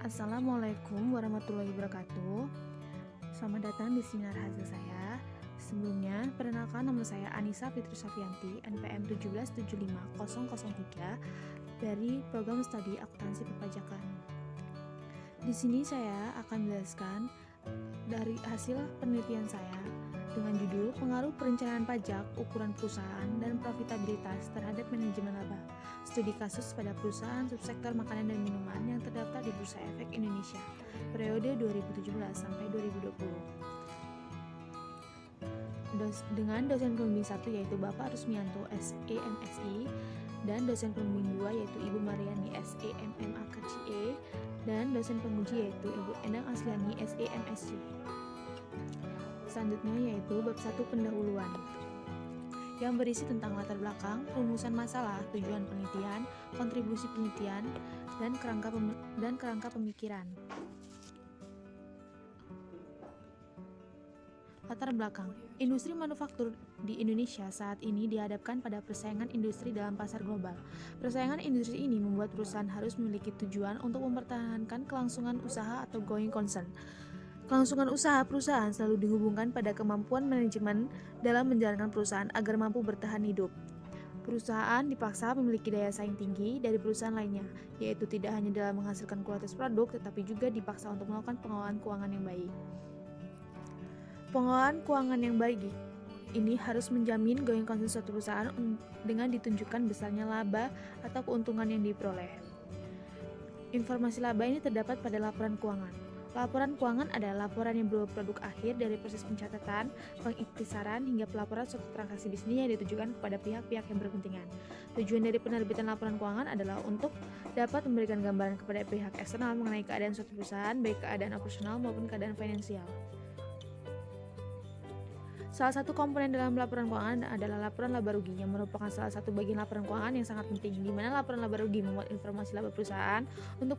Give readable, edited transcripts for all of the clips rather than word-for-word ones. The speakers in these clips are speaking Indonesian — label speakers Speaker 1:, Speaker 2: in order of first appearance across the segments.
Speaker 1: Assalamualaikum warahmatullahi wabarakatuh. Selamat datang di seminar hasil saya. Sebelumnya, perkenalkan nama saya Anissa Fitri Safianti, NPM 1775003 dari Program Studi Akuntansi Perpajakan. Di sini saya akan menjelaskan dari hasil penelitian saya dengan judul Pengaruh Perencanaan Pajak, Ukuran Perusahaan, dan Profitabilitas terhadap Manajemen Laba. Studi kasus pada perusahaan subsektor makanan dan minuman yang terdaftar di Bursa Efek Indonesia periode 2017 sampai 2020. Dengan dosen pembimbing 1 yaitu Bapak Rusmianto SEMSI dan dosen pembimbing 2 yaitu Ibu Mariani SEMMAKCE dan dosen penguji yaitu Ibu Endang Asliani SEMSC. Selanjutnya yaitu bab 1 pendahuluan yang berisi tentang latar belakang, rumusan masalah, tujuan penelitian, kontribusi penelitian, dan kerangka pemikiran. Latar belakang, industri manufaktur di Indonesia saat ini dihadapkan pada persaingan industri dalam pasar global. Persaingan industri ini membuat perusahaan harus memiliki tujuan untuk mempertahankan kelangsungan usaha atau going concern. Kelangsungan usaha perusahaan selalu dihubungkan pada kemampuan manajemen dalam menjalankan perusahaan agar mampu bertahan hidup. Perusahaan dipaksa memiliki daya saing tinggi dari perusahaan lainnya, yaitu tidak hanya dalam menghasilkan kualitas produk, tetapi juga dipaksa untuk melakukan pengelolaan keuangan yang baik. Pengelolaan keuangan yang baik ini harus menjamin going concern suatu perusahaan dengan ditunjukkan besarnya laba atau keuntungan yang diperoleh. Informasi laba ini terdapat pada laporan keuangan. Laporan keuangan adalah laporan yang berupa produk akhir dari proses pencatatan, pengiktisaran, hingga pelaporan suatu transaksi bisnis yang ditujukan kepada pihak-pihak yang berkepentingan. Tujuan dari penerbitan laporan keuangan adalah untuk dapat memberikan gambaran kepada pihak eksternal mengenai keadaan suatu perusahaan, baik keadaan operasional maupun keadaan finansial. Salah satu komponen dalam laporan keuangan adalah laporan laba rugi yang merupakan salah satu bagian laporan keuangan yang sangat penting, di mana laporan laba rugi memuat informasi laba perusahaan untuk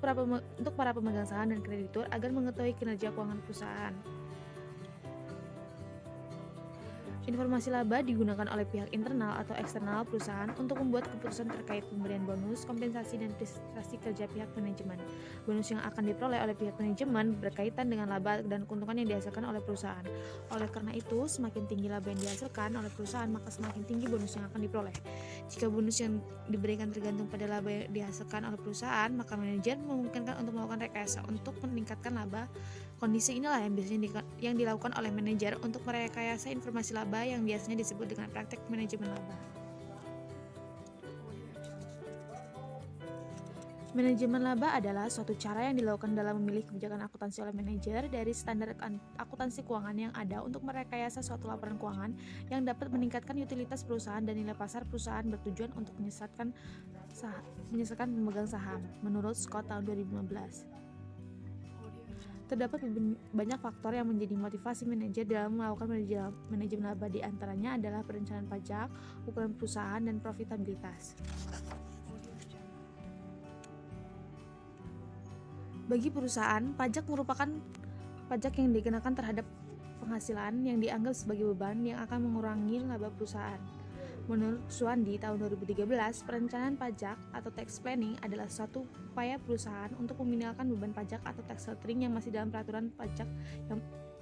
Speaker 1: para pemegang saham dan kreditur agar mengetahui kinerja keuangan perusahaan. Informasi laba digunakan oleh pihak internal atau eksternal perusahaan untuk membuat keputusan terkait pemberian bonus, kompensasi, dan prestasi kerja pihak manajemen. Bonus yang akan diperoleh oleh pihak manajemen berkaitan dengan laba dan keuntungan yang dihasilkan oleh perusahaan. Oleh karena itu, semakin tinggi laba yang dihasilkan oleh perusahaan, maka semakin tinggi bonus yang akan diperoleh. Jika bonus yang diberikan tergantung pada laba yang dihasilkan oleh perusahaan, maka manajer memungkinkan untuk melakukan rekayasa untuk meningkatkan laba. Kondisi inilah yang biasanya yang dilakukan oleh manajer untuk merekayasa informasi laba yang biasanya disebut dengan praktek manajemen laba. Manajemen laba adalah suatu cara yang dilakukan dalam memilih kebijakan akuntansi oleh manajer dari standar akuntansi keuangan yang ada untuk merekayasa suatu laporan keuangan yang dapat meningkatkan utilitas perusahaan dan nilai pasar perusahaan bertujuan untuk menyesatkan pemegang saham, menurut Scott tahun 2015. Terdapat banyak faktor yang menjadi motivasi manajer dalam melakukan manajemen laba, di antaranya adalah perencanaan pajak, ukuran perusahaan, dan profitabilitas. Bagi perusahaan, pajak merupakan pajak yang dikenakan terhadap penghasilan yang dianggap sebagai beban yang akan mengurangi laba perusahaan. Menurut Suwandi tahun 2013, perencanaan pajak atau tax planning adalah suatu upaya perusahaan untuk meminimalkan beban pajak atau tax sheltering yang masih dalam peraturan pajak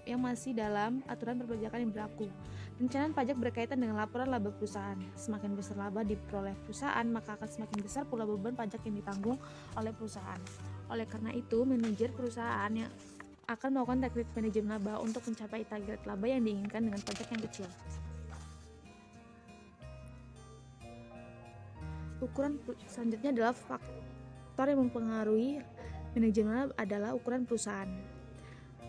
Speaker 1: yang masih dalam aturan perpajakan yang berlaku. Perencanaan pajak berkaitan dengan laporan laba perusahaan. Semakin besar laba diperoleh perusahaan, maka akan semakin besar pula beban pajak yang ditanggung oleh perusahaan. Oleh karena itu, manajer perusahaan yang akan melakukan teknik manajemen laba untuk mencapai target laba yang diinginkan dengan pajak yang kecil. Ukuran selanjutnya adalah faktor yang mempengaruhi manajemen laba adalah ukuran perusahaan.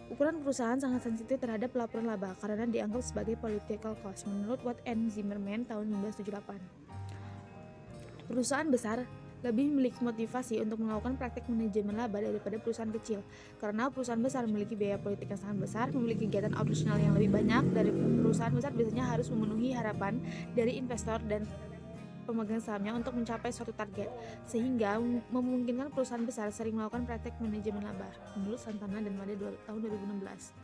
Speaker 1: Ukuran perusahaan sangat sensitif terhadap laporan laba karena dianggap sebagai political cost, menurut Watt and Zimmerman tahun 1978. Perusahaan besar lebih memiliki motivasi untuk melakukan praktik manajemen laba daripada perusahaan kecil, karena perusahaan besar memiliki biaya politik yang sangat besar, memiliki kegiatan operasional yang lebih banyak dari perusahaan besar biasanya harus memenuhi harapan dari investor dan pemegang sahamnya untuk mencapai suatu target, sehingga memungkinkan perusahaan besar sering melakukan praktek manajemen laba, menurut Santana dan Made tahun 2016.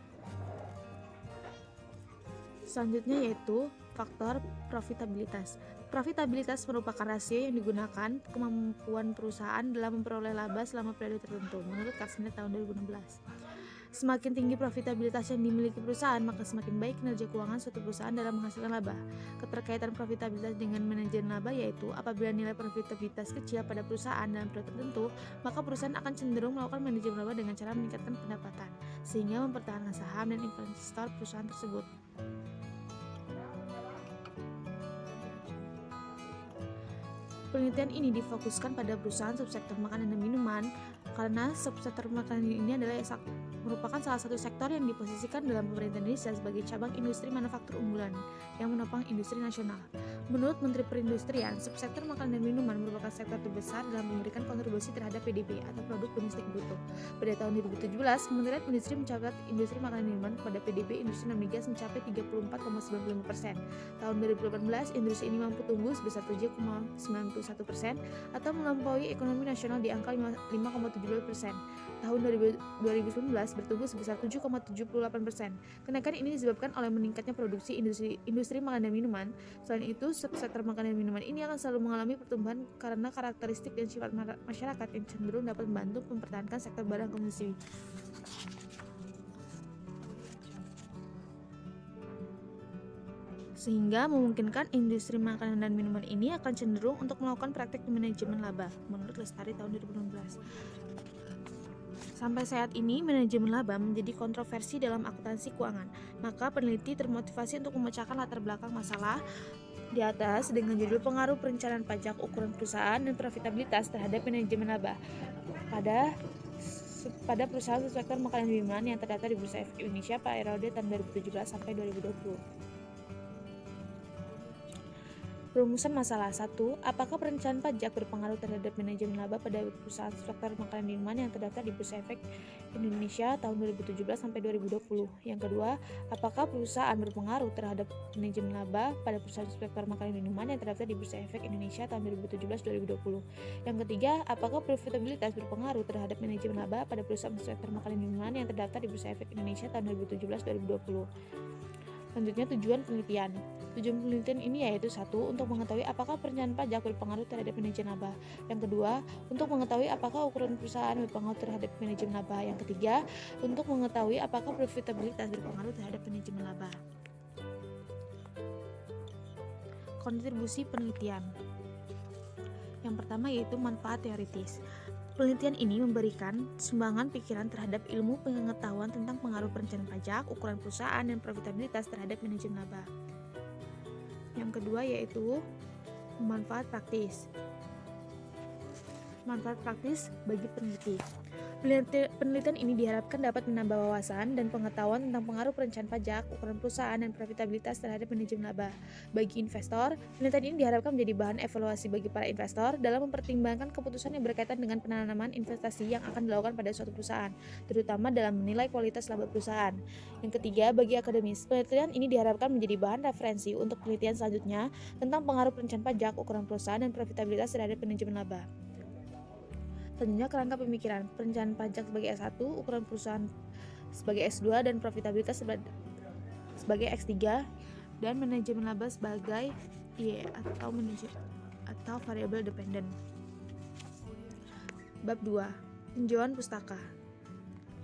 Speaker 1: Selanjutnya yaitu faktor profitabilitas. Profitabilitas merupakan rasio yang digunakan kemampuan perusahaan dalam memperoleh laba selama periode tertentu, menurut Karsnet tahun 2016. Semakin tinggi profitabilitas yang dimiliki perusahaan, maka semakin baik kinerja keuangan suatu perusahaan dalam menghasilkan laba. Keterkaitan profitabilitas dengan manajemen laba yaitu apabila nilai profitabilitas kecil pada perusahaan dalam periode tertentu, maka perusahaan akan cenderung melakukan manajemen laba dengan cara meningkatkan pendapatan, sehingga mempertahankan saham dan investor perusahaan tersebut. Penelitian ini difokuskan pada perusahaan subsektor makanan dan minuman karena subsektor makanan ini adalah merupakan salah satu sektor yang diposisikan dalam pemerintah Indonesia sebagai cabang industri manufaktur unggulan yang menopang industri nasional. Menurut Menteri Perindustrian, subsektor makanan dan minuman merupakan sektor terbesar dalam memberikan kontribusi terhadap PDB atau produk domestik bruto. Pada tahun 2017, Kementerian Industri mencatat industri makanan dan minuman pada PDB industri non-migas mencapai 34,95%. Tahun 2018, industri ini mampu tumbuh sebesar 7,91% atau melampaui ekonomi nasional di angka 5,72%. Tahun 2019 bertumbuh sebesar 7,78%. Kenaikan ini disebabkan oleh meningkatnya produksi industri makanan dan minuman. Selain itu, subsektor makanan dan minuman ini akan selalu mengalami pertumbuhan karena karakteristik dan sifat masyarakat yang cenderung dapat membantu mempertahankan sektor barang konsumsi. Sehingga memungkinkan industri makanan dan minuman ini akan cenderung untuk melakukan praktik manajemen laba, menurut Lestari tahun 2016. Sampai saat ini, manajemen laba menjadi kontroversi dalam akuntansi keuangan. Maka peneliti termotivasi untuk memecahkan latar belakang masalah di atas dengan judul pengaruh perencanaan pajak, ukuran perusahaan, dan profitabilitas terhadap manajemen laba pada perusahaan subsektor makanan dan minuman yang terdaftar di Bursa Efek Indonesia pada periode tahun 2017 sampai 2020. Perumusan masalah 1. Apakah perencanaan pajak berpengaruh terhadap manajemen laba pada perusahaan sektor makanan dan minuman yang terdaftar di Bursa Efek Indonesia tahun 2017 sampai 2020? Yang kedua, apakah perusahaan berpengaruh terhadap manajemen laba pada perusahaan sektor makanan dan minuman yang terdaftar di Bursa Efek Indonesia tahun 2017-2020? Yang ketiga, apakah profitabilitas berpengaruh terhadap manajemen laba pada perusahaan sektor makanan dan minuman yang terdaftar di Bursa Efek Indonesia tahun 2017-2020? Selanjutnya, tujuan penelitian. Tujuan penelitian ini yaitu 1. Untuk mengetahui apakah perencanaan pajak berpengaruh terhadap manajemen laba. Yang kedua, untuk mengetahui apakah ukuran perusahaan berpengaruh terhadap manajemen laba. Yang ketiga, untuk mengetahui apakah profitabilitas berpengaruh terhadap manajemen laba. Kontribusi penelitian. Yang pertama yaitu manfaat teoritis. Penelitian ini memberikan sumbangan pikiran terhadap ilmu pengetahuan tentang pengaruh perencanaan pajak, ukuran perusahaan, dan profitabilitas terhadap manajemen laba. Yang kedua yaitu manfaat praktis. Manfaat praktis bagi peneliti. Penelitian ini diharapkan dapat menambah wawasan dan pengetahuan tentang pengaruh perencanaan pajak, ukuran perusahaan, dan profitabilitas terhadap manajemen laba. Bagi investor, penelitian ini diharapkan menjadi bahan evaluasi bagi para investor dalam mempertimbangkan keputusan yang berkaitan dengan penanaman investasi yang akan dilakukan pada suatu perusahaan, terutama dalam menilai kualitas laba perusahaan. Yang ketiga, bagi akademis, penelitian ini diharapkan menjadi bahan referensi untuk penelitian selanjutnya tentang pengaruh perencanaan pajak, ukuran perusahaan, dan profitabilitas terhadap manajemen laba. Selanjutnya, kerangka pemikiran. Perencanaan pajak sebagai S1, ukuran perusahaan sebagai S2, dan profitabilitas sebagai X3, dan manajemen laba sebagai Y atau variable dependent. Bab 2. Tinjauan pustaka.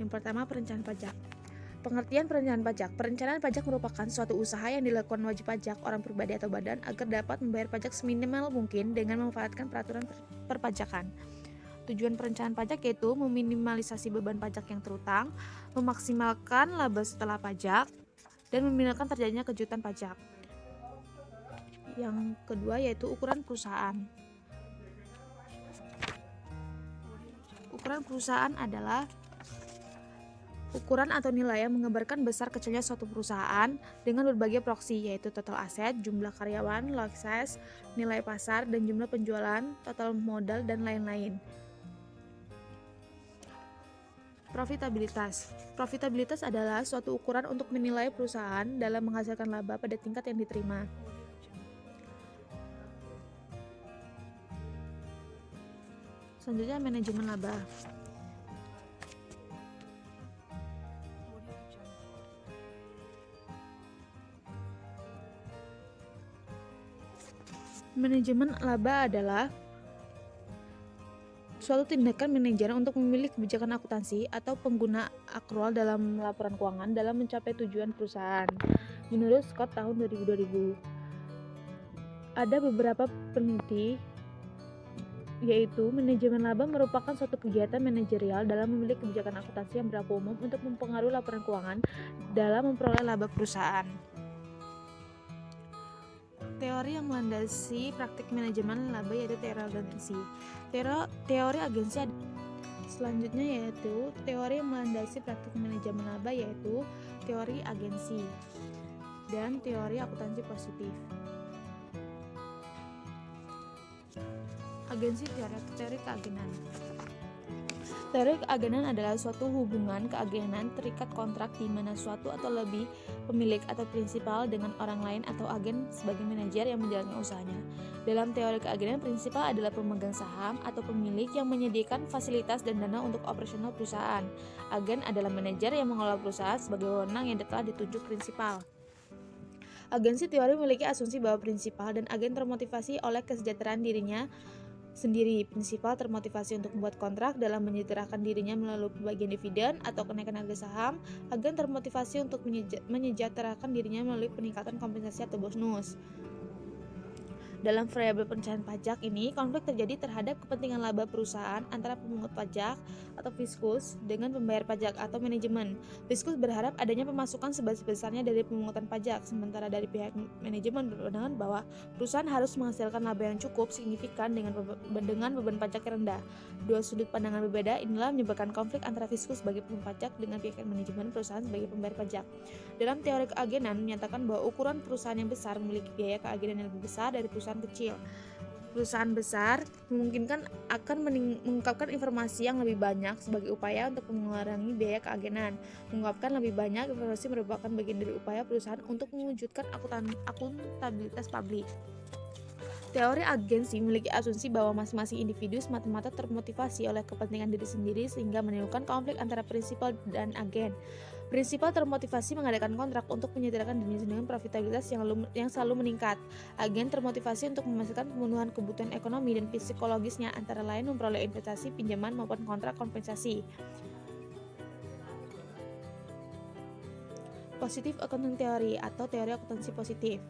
Speaker 1: Yang pertama, perencanaan pajak. Pengertian perencanaan pajak. Perencanaan pajak merupakan suatu usaha yang dilakukan wajib pajak, orang pribadi atau badan, agar dapat membayar pajak seminimal mungkin dengan memanfaatkan peraturan perpajakan. Tujuan perencanaan pajak yaitu meminimalisasi beban pajak yang terutang, memaksimalkan laba setelah pajak, dan meminimalkan terjadinya kejutan pajak. Yang kedua yaitu ukuran perusahaan. Ukuran perusahaan adalah ukuran atau nilai yang menggambarkan besar kecilnya suatu perusahaan dengan berbagai proksi, yaitu total aset, jumlah karyawan, likses, nilai pasar, dan jumlah penjualan, total modal, dan lain-lain. Profitabilitas. Profitabilitas adalah suatu ukuran untuk menilai perusahaan dalam menghasilkan laba pada tingkat yang diterima. Selanjutnya, manajemen laba. Manajemen laba adalah suatu tindakan manajer untuk memilih kebijakan akuntansi atau pengguna akrual dalam laporan keuangan dalam mencapai tujuan perusahaan. Menurut Scott tahun 2000, ada beberapa peneliti, yaitu manajemen laba merupakan suatu kegiatan manajerial dalam memilih kebijakan akuntansi yang berlaku umum untuk mempengaruhi laporan keuangan dalam memperoleh laba perusahaan. Teori yang melandasi praktik manajemen laba yaitu teori agensi. Teori agensi selanjutnya yaitu teori yang melandasi praktik manajemen laba yaitu teori agensi dan teori akuntansi positif. Agensi teori keagenan. Teori keagenan adalah suatu hubungan keagenan terikat kontrak di mana suatu atau lebih pemilik atau prinsipal dengan orang lain atau agen sebagai manajer yang menjalankan usahanya. Dalam teori keagenan, prinsipal adalah pemegang saham atau pemilik yang menyediakan fasilitas dan dana untuk operasional perusahaan. Agen adalah manajer yang mengelola perusahaan sebagai wewenang yang telah ditunjuk prinsipal. Agensi teori memiliki asumsi bahwa prinsipal dan agen termotivasi oleh kesejahteraan dirinya sendiri. Prinsipal termotivasi untuk membuat kontrak dalam menyejahterakan dirinya melalui pembagian dividen atau kenaikan harga saham. Agen termotivasi untuk menyejahterakan dirinya melalui peningkatan kompensasi atau bonus. Dalam variabel perencanaan pajak ini, konflik terjadi terhadap kepentingan laba perusahaan antara pemungut pajak atau fiskus dengan pembayar pajak atau manajemen. Fiskus berharap adanya pemasukan sebesar-besarnya dari pemungutan pajak, sementara dari pihak manajemen berpandangan bahwa perusahaan harus menghasilkan laba yang cukup signifikan dengan beban pajak yang rendah. Dua sudut pandangan berbeda inilah menyebabkan konflik antara fiskus sebagai pemungut pajak dengan pihak manajemen perusahaan sebagai pembayar pajak. Dalam teori keagenan menyatakan bahwa ukuran perusahaan yang besar memiliki biaya keagenan yang lebih besar dari perusahaan kecil. Perusahaan besar memungkinkan akan mengungkapkan informasi yang lebih banyak sebagai upaya untuk mengurangi biaya keagenan. Mengungkapkan lebih banyak informasi merupakan bagian dari upaya perusahaan untuk mewujudkan akuntabilitas publik. Teori agensi memiliki asumsi bahwa masing-masing individu semata-mata termotivasi oleh kepentingan diri sendiri sehingga menimbulkan konflik antara prinsipal dan agen. Prinsipal termotivasi mengadakan kontrak untuk menyediakan dirinya dengan profitabilitas yang selalu meningkat. Agen termotivasi untuk memastikan pemenuhan kebutuhan ekonomi dan psikologisnya, antara lain memperoleh investasi, pinjaman, maupun kontrak kompensasi. Positive Accounting Theory atau teori akuntansi positif.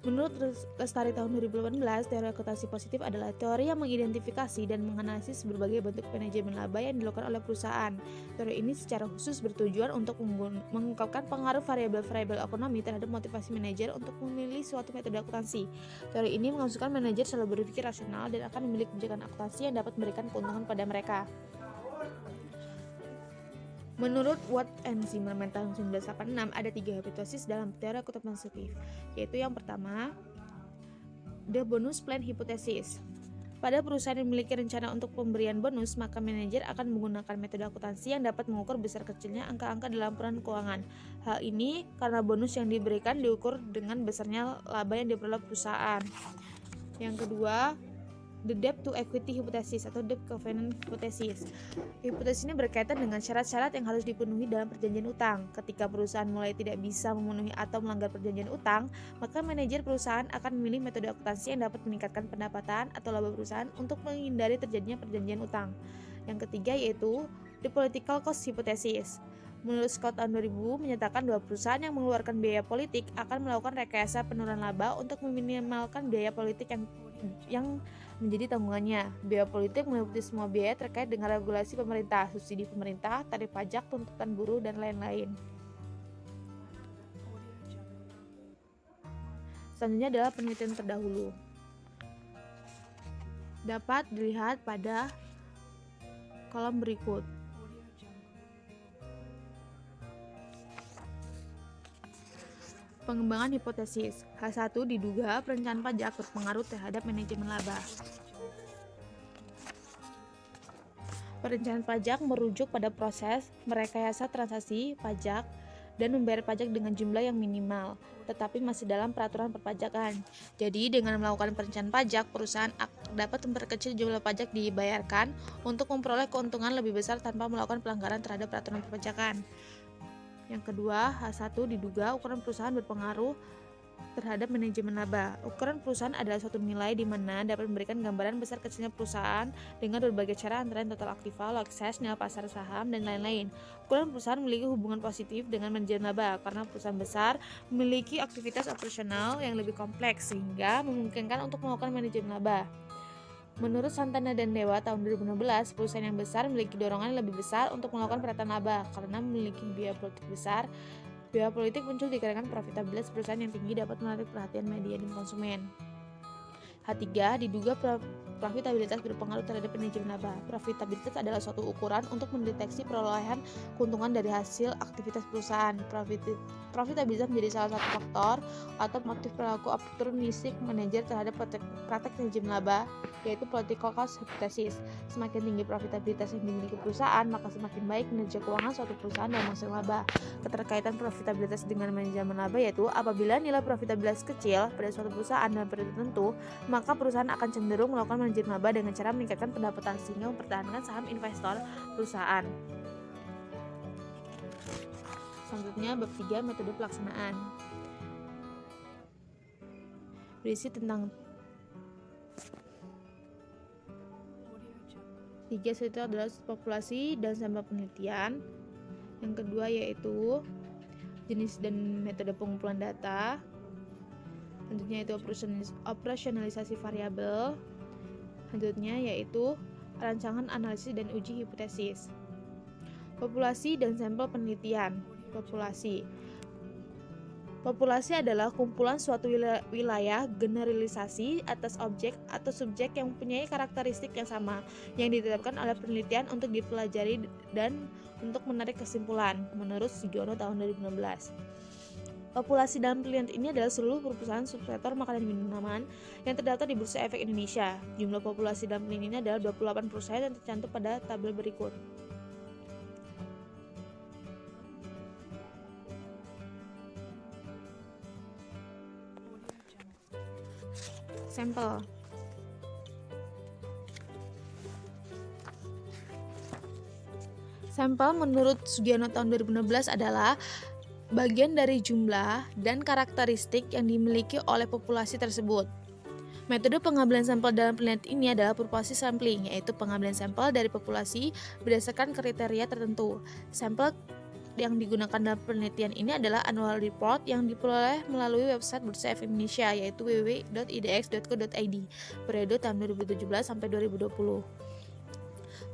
Speaker 1: Menurut Lestari tahun 2018, teori akuntansi positif adalah teori yang mengidentifikasi dan menganalisis berbagai bentuk manajemen laba yang dilakukan oleh perusahaan. Teori ini secara khusus bertujuan untuk mengungkapkan pengaruh variabel-variabel ekonomi terhadap motivasi manajer untuk memilih suatu metode akuntansi. Teori ini mengasumsikan manajer selalu berpikir rasional dan akan memilih kebijakan akuntansi yang dapat memberikan keuntungan pada mereka. Menurut Watt and Zimmerman tahun 1986, ada 3 hipotesis dalam teori akuntansi positif, yaitu yang pertama, the bonus plan hypothesis. Pada perusahaan yang memiliki rencana untuk pemberian bonus, maka manajer akan menggunakan metode akuntansi yang dapat mengukur besar kecilnya angka-angka dalam laporan keuangan. Hal ini karena bonus yang diberikan diukur dengan besarnya laba yang diperoleh perusahaan. Yang kedua, the debt to equity hypothesis atau debt covenant hypothesis. Hipotesis ini berkaitan dengan syarat-syarat yang harus dipenuhi dalam perjanjian utang. Ketika perusahaan mulai tidak bisa memenuhi atau melanggar perjanjian utang, maka manajer perusahaan akan memilih metode akuntansi yang dapat meningkatkan pendapatan atau laba perusahaan untuk menghindari terjadinya perjanjian utang. Yang ketiga yaitu the political cost hypothesis. Menurut Scott tahun 2000 menyatakan bahwa perusahaan yang mengeluarkan biaya politik akan melakukan rekayasa penurunan laba untuk meminimalkan biaya politik yang menjadi tanggungannya. Biaya politik meliputi semua biaya terkait dengan regulasi pemerintah, subsidi pemerintah, tarif pajak, tuntutan buruh, dan lain-lain. Selanjutnya adalah penelitian terdahulu. Dapat dilihat pada kolom berikut. Pengembangan hipotesis. H1 diduga perencanaan pajak berpengaruh terhadap manajemen laba. Perencanaan pajak merujuk pada proses merekayasa transaksi pajak dan membayar pajak dengan jumlah yang minimal, tetapi masih dalam peraturan perpajakan. Jadi, dengan melakukan perencanaan pajak, perusahaan dapat memperkecil jumlah pajak dibayarkan untuk memperoleh keuntungan lebih besar tanpa melakukan pelanggaran terhadap peraturan perpajakan. Yang kedua, H1 diduga ukuran perusahaan berpengaruh terhadap manajemen laba. Ukuran perusahaan adalah suatu nilai di mana dapat memberikan gambaran besar kecilnya perusahaan dengan berbagai cara antara total aktiva, lot size, nilai pasar saham, dan lain-lain. Ukuran perusahaan memiliki hubungan positif dengan manajemen laba karena perusahaan besar memiliki aktivitas operasional yang lebih kompleks sehingga memungkinkan untuk melakukan manajemen laba. Menurut Santana dan Dewa tahun 2016, perusahaan yang besar memiliki dorongan yang lebih besar untuk melakukan perataan laba karena memiliki biaya politik besar. Biaya politik muncul dikarenakan profitabilitas perusahaan yang tinggi dapat menarik perhatian media dan konsumen. H3. Diduga profitabilitas berpengaruh terhadap manajemen laba. Profitabilitas adalah suatu ukuran untuk mendeteksi perolehan keuntungan dari hasil aktivitas perusahaan. Profitabilitas menjadi salah satu faktor atau motif perilaku oportunistik manajer terhadap praktek manajemen laba, yaitu political cost hypothesis. Semakin tinggi profitabilitas yang dimiliki perusahaan, maka semakin baik kinerja keuangan suatu perusahaan dalam menghasilkan laba. Keterkaitan profitabilitas dengan manajemen laba yaitu apabila nilai profitabilitas kecil pada suatu perusahaan dalam periode tertentu, maka perusahaan akan cenderung melakukan manajemen laba dengan cara meningkatkan pendapatan sehingga mempertahankan saham investor perusahaan. Selanjutnya bab 3, metode pelaksanaan. Berisi tentang 3 itu adalah populasi dan sampel penelitian. Yang kedua yaitu jenis dan metode pengumpulan data. Selanjutnya itu operasionalisasi variabel. Selanjutnya yaitu rancangan analisis dan uji hipotesis. Populasi dan sampel penelitian. Populasi adalah kumpulan suatu wilayah generalisasi atas objek atau subjek yang mempunyai karakteristik yang sama yang ditetapkan oleh penelitian untuk dipelajari dan untuk menarik kesimpulan menurut Sugiono tahun 2016. Populasi dalam penelitian ini adalah seluruh perusahaan subsektor makanan dan minuman yang terdaftar di Bursa Efek Indonesia. Jumlah populasi dalam penelitian ini adalah 28 perusahaan yang tercantum pada tabel berikut. Sampel. Sampel menurut Sugiono tahun 2016 adalah bagian dari jumlah dan karakteristik yang dimiliki oleh populasi tersebut. Metode pengambilan sampel dalam penelitian ini adalah populasi sampling, yaitu pengambilan sampel dari populasi berdasarkan kriteria tertentu. Sampel yang digunakan dalam penelitian ini adalah annual report yang diperoleh melalui website Bursa Efek Indonesia, yaitu www.idx.co.id periode tahun 2017 sampai 2020.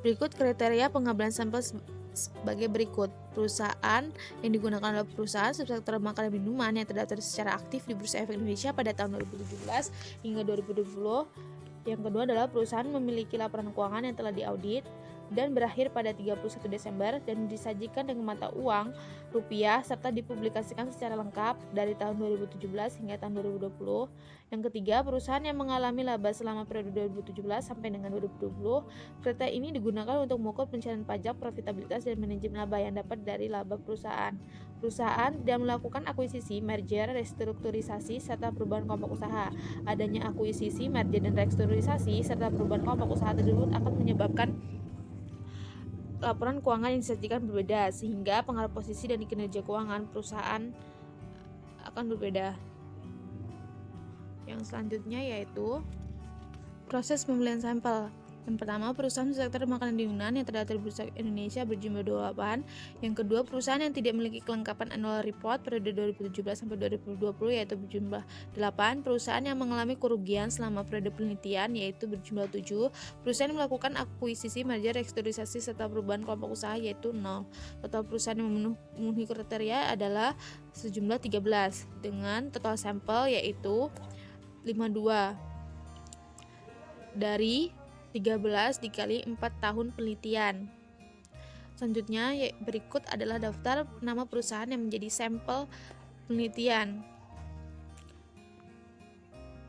Speaker 1: Berikut kriteria pengambilan sampel sebagai berikut. Perusahaan yang digunakan adalah perusahaan subsektor makanan dan minuman yang terdaftar secara aktif di Bursa Efek Indonesia pada tahun 2017 hingga 2020. Yang kedua adalah perusahaan memiliki laporan keuangan yang telah diaudit dan berakhir pada 31 Desember dan disajikan dengan mata uang rupiah serta dipublikasikan secara lengkap dari tahun 2017 hingga tahun 2020. Yang ketiga, perusahaan yang mengalami laba selama periode 2017 sampai dengan 2020. Kriteria ini digunakan untuk mengukur pencairan pajak, profitabilitas, dan manajemen laba yang dapat dari laba perusahaan. Perusahaan tidak melakukan akuisisi, merger, restrukturisasi, serta perubahan kelompok usaha. Adanya akuisisi, merger, dan restrukturisasi serta perubahan kelompok usaha tersebut akan menyebabkan laporan keuangan yang disajikan berbeda sehingga pengaruh posisi dan kinerja keuangan perusahaan akan berbeda. Yang selanjutnya yaitu proses pembelian sampel. Yang pertama, perusahaan sektor makanan dan minuman yang terdaftar di Bursa Indonesia berjumlah 28. Yang kedua, perusahaan yang tidak memiliki kelengkapan annual report periode 2017 sampai 2020 yaitu berjumlah 8. Perusahaan yang mengalami kerugian selama periode penelitian yaitu berjumlah 7. Perusahaan yang melakukan akuisisi, merger, restrukturisasi serta perubahan kelompok usaha yaitu 0. Total perusahaan yang memenuhi kriteria adalah sejumlah 13 dengan total sampel yaitu 52 dari 13 dikali 4 tahun penelitian. Selanjutnya berikut adalah daftar nama perusahaan yang menjadi sampel penelitian.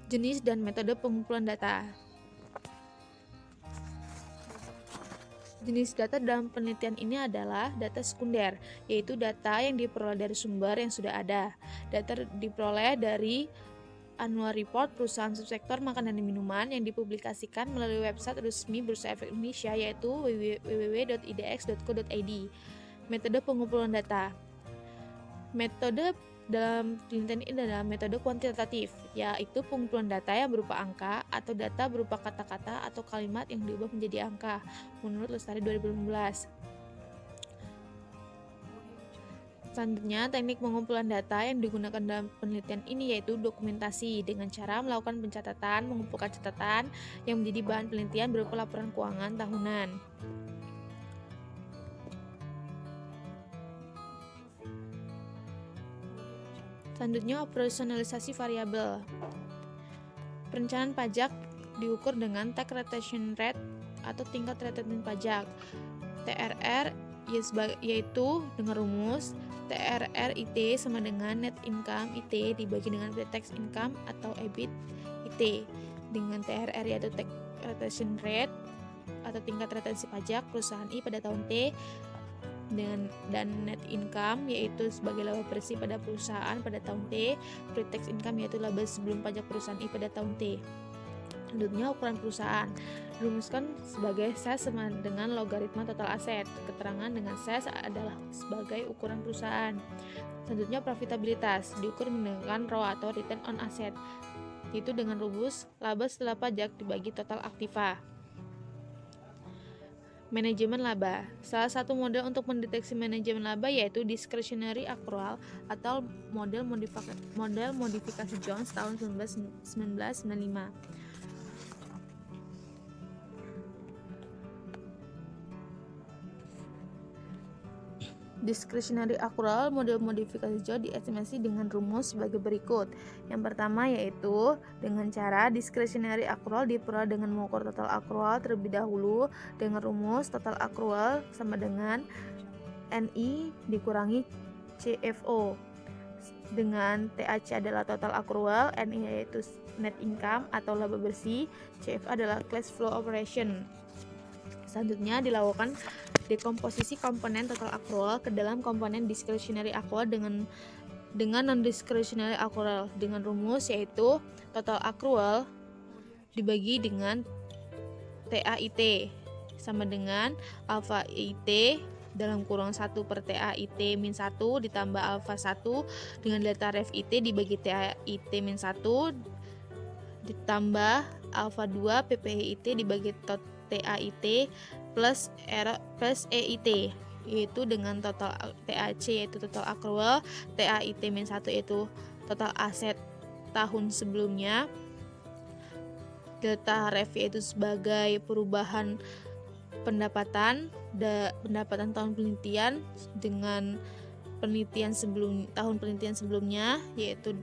Speaker 1: Jenis dan metode pengumpulan data. Jenis data dalam penelitian ini adalah data sekunder, yaitu data yang diperoleh dari sumber yang sudah ada. Data diperoleh dari annual report perusahaan subsektor makanan dan minuman yang dipublikasikan melalui website resmi Bursa Efek Indonesia yaitu www.idx.co.id. Metode pengumpulan data. Metode dalam penelitian ini adalah metode kuantitatif, yaitu pengumpulan data yang berupa angka atau data berupa kata-kata atau kalimat yang diubah menjadi angka, menurut Lestari 2015. Selanjutnya, teknik pengumpulan data yang digunakan dalam penelitian ini yaitu dokumentasi dengan cara melakukan pencatatan, mengumpulkan catatan yang menjadi bahan penelitian berupa laporan keuangan tahunan. Selanjutnya, operasionalisasi variabel. Perencanaan pajak diukur dengan tax retention rate atau tingkat retensi pajak. TRR yaitu dengan rumus TRR-IT sama dengan net income IT dibagi dengan pre-tax income atau EBIT IT. Dengan TRR yaitu tax retention rate atau tingkat retensi pajak perusahaan I pada tahun T, dan net income yaitu sebagai laba bersih pada perusahaan pada tahun T, pre-tax income yaitu laba sebelum pajak perusahaan I pada tahun T. Selanjutnya, ukuran perusahaan dirumuskan sebagai SES sama dengan logaritma total aset. Keterangan dengan SES adalah sebagai ukuran perusahaan. Selanjutnya, profitabilitas diukur menggunakan ROA atau return on asset, yaitu dengan rumus laba setelah pajak dibagi total aktiva. Manajemen laba. Salah satu model untuk mendeteksi manajemen laba yaitu discretionary accrual atau model modifikasi Jones tahun 1995. Discretionary accrual model modifikasi Jones diestimasi dengan rumus sebagai berikut. Yang pertama yaitu dengan cara discretionary accrual diperoleh dengan mengukur total accrual terlebih dahulu dengan rumus total accrual sama dengan NI dikurangi CFO. Dengan TAC adalah total accrual, NI yaitu net income atau laba bersih, CFO adalah cash flow operation. Selanjutnya dilakukan dekomposisi komponen total accrual ke dalam komponen discretionary accrual dengan non-discretionary accrual dengan rumus yaitu total accrual dibagi dengan TAIT sama dengan alpha IT dalam kurung 1 per TAIT min 1 ditambah alpha 1 dengan delta ref IT dibagi TAIT min 1 ditambah alpha 2 PPIT dibagi TAIT plus EIT, yaitu dengan total TAC yaitu total accrual, TAIT min 1 yaitu total aset tahun sebelumnya, delta ref yaitu sebagai perubahan pendapatan tahun penelitian dengan tahun penelitian sebelumnya, yaitu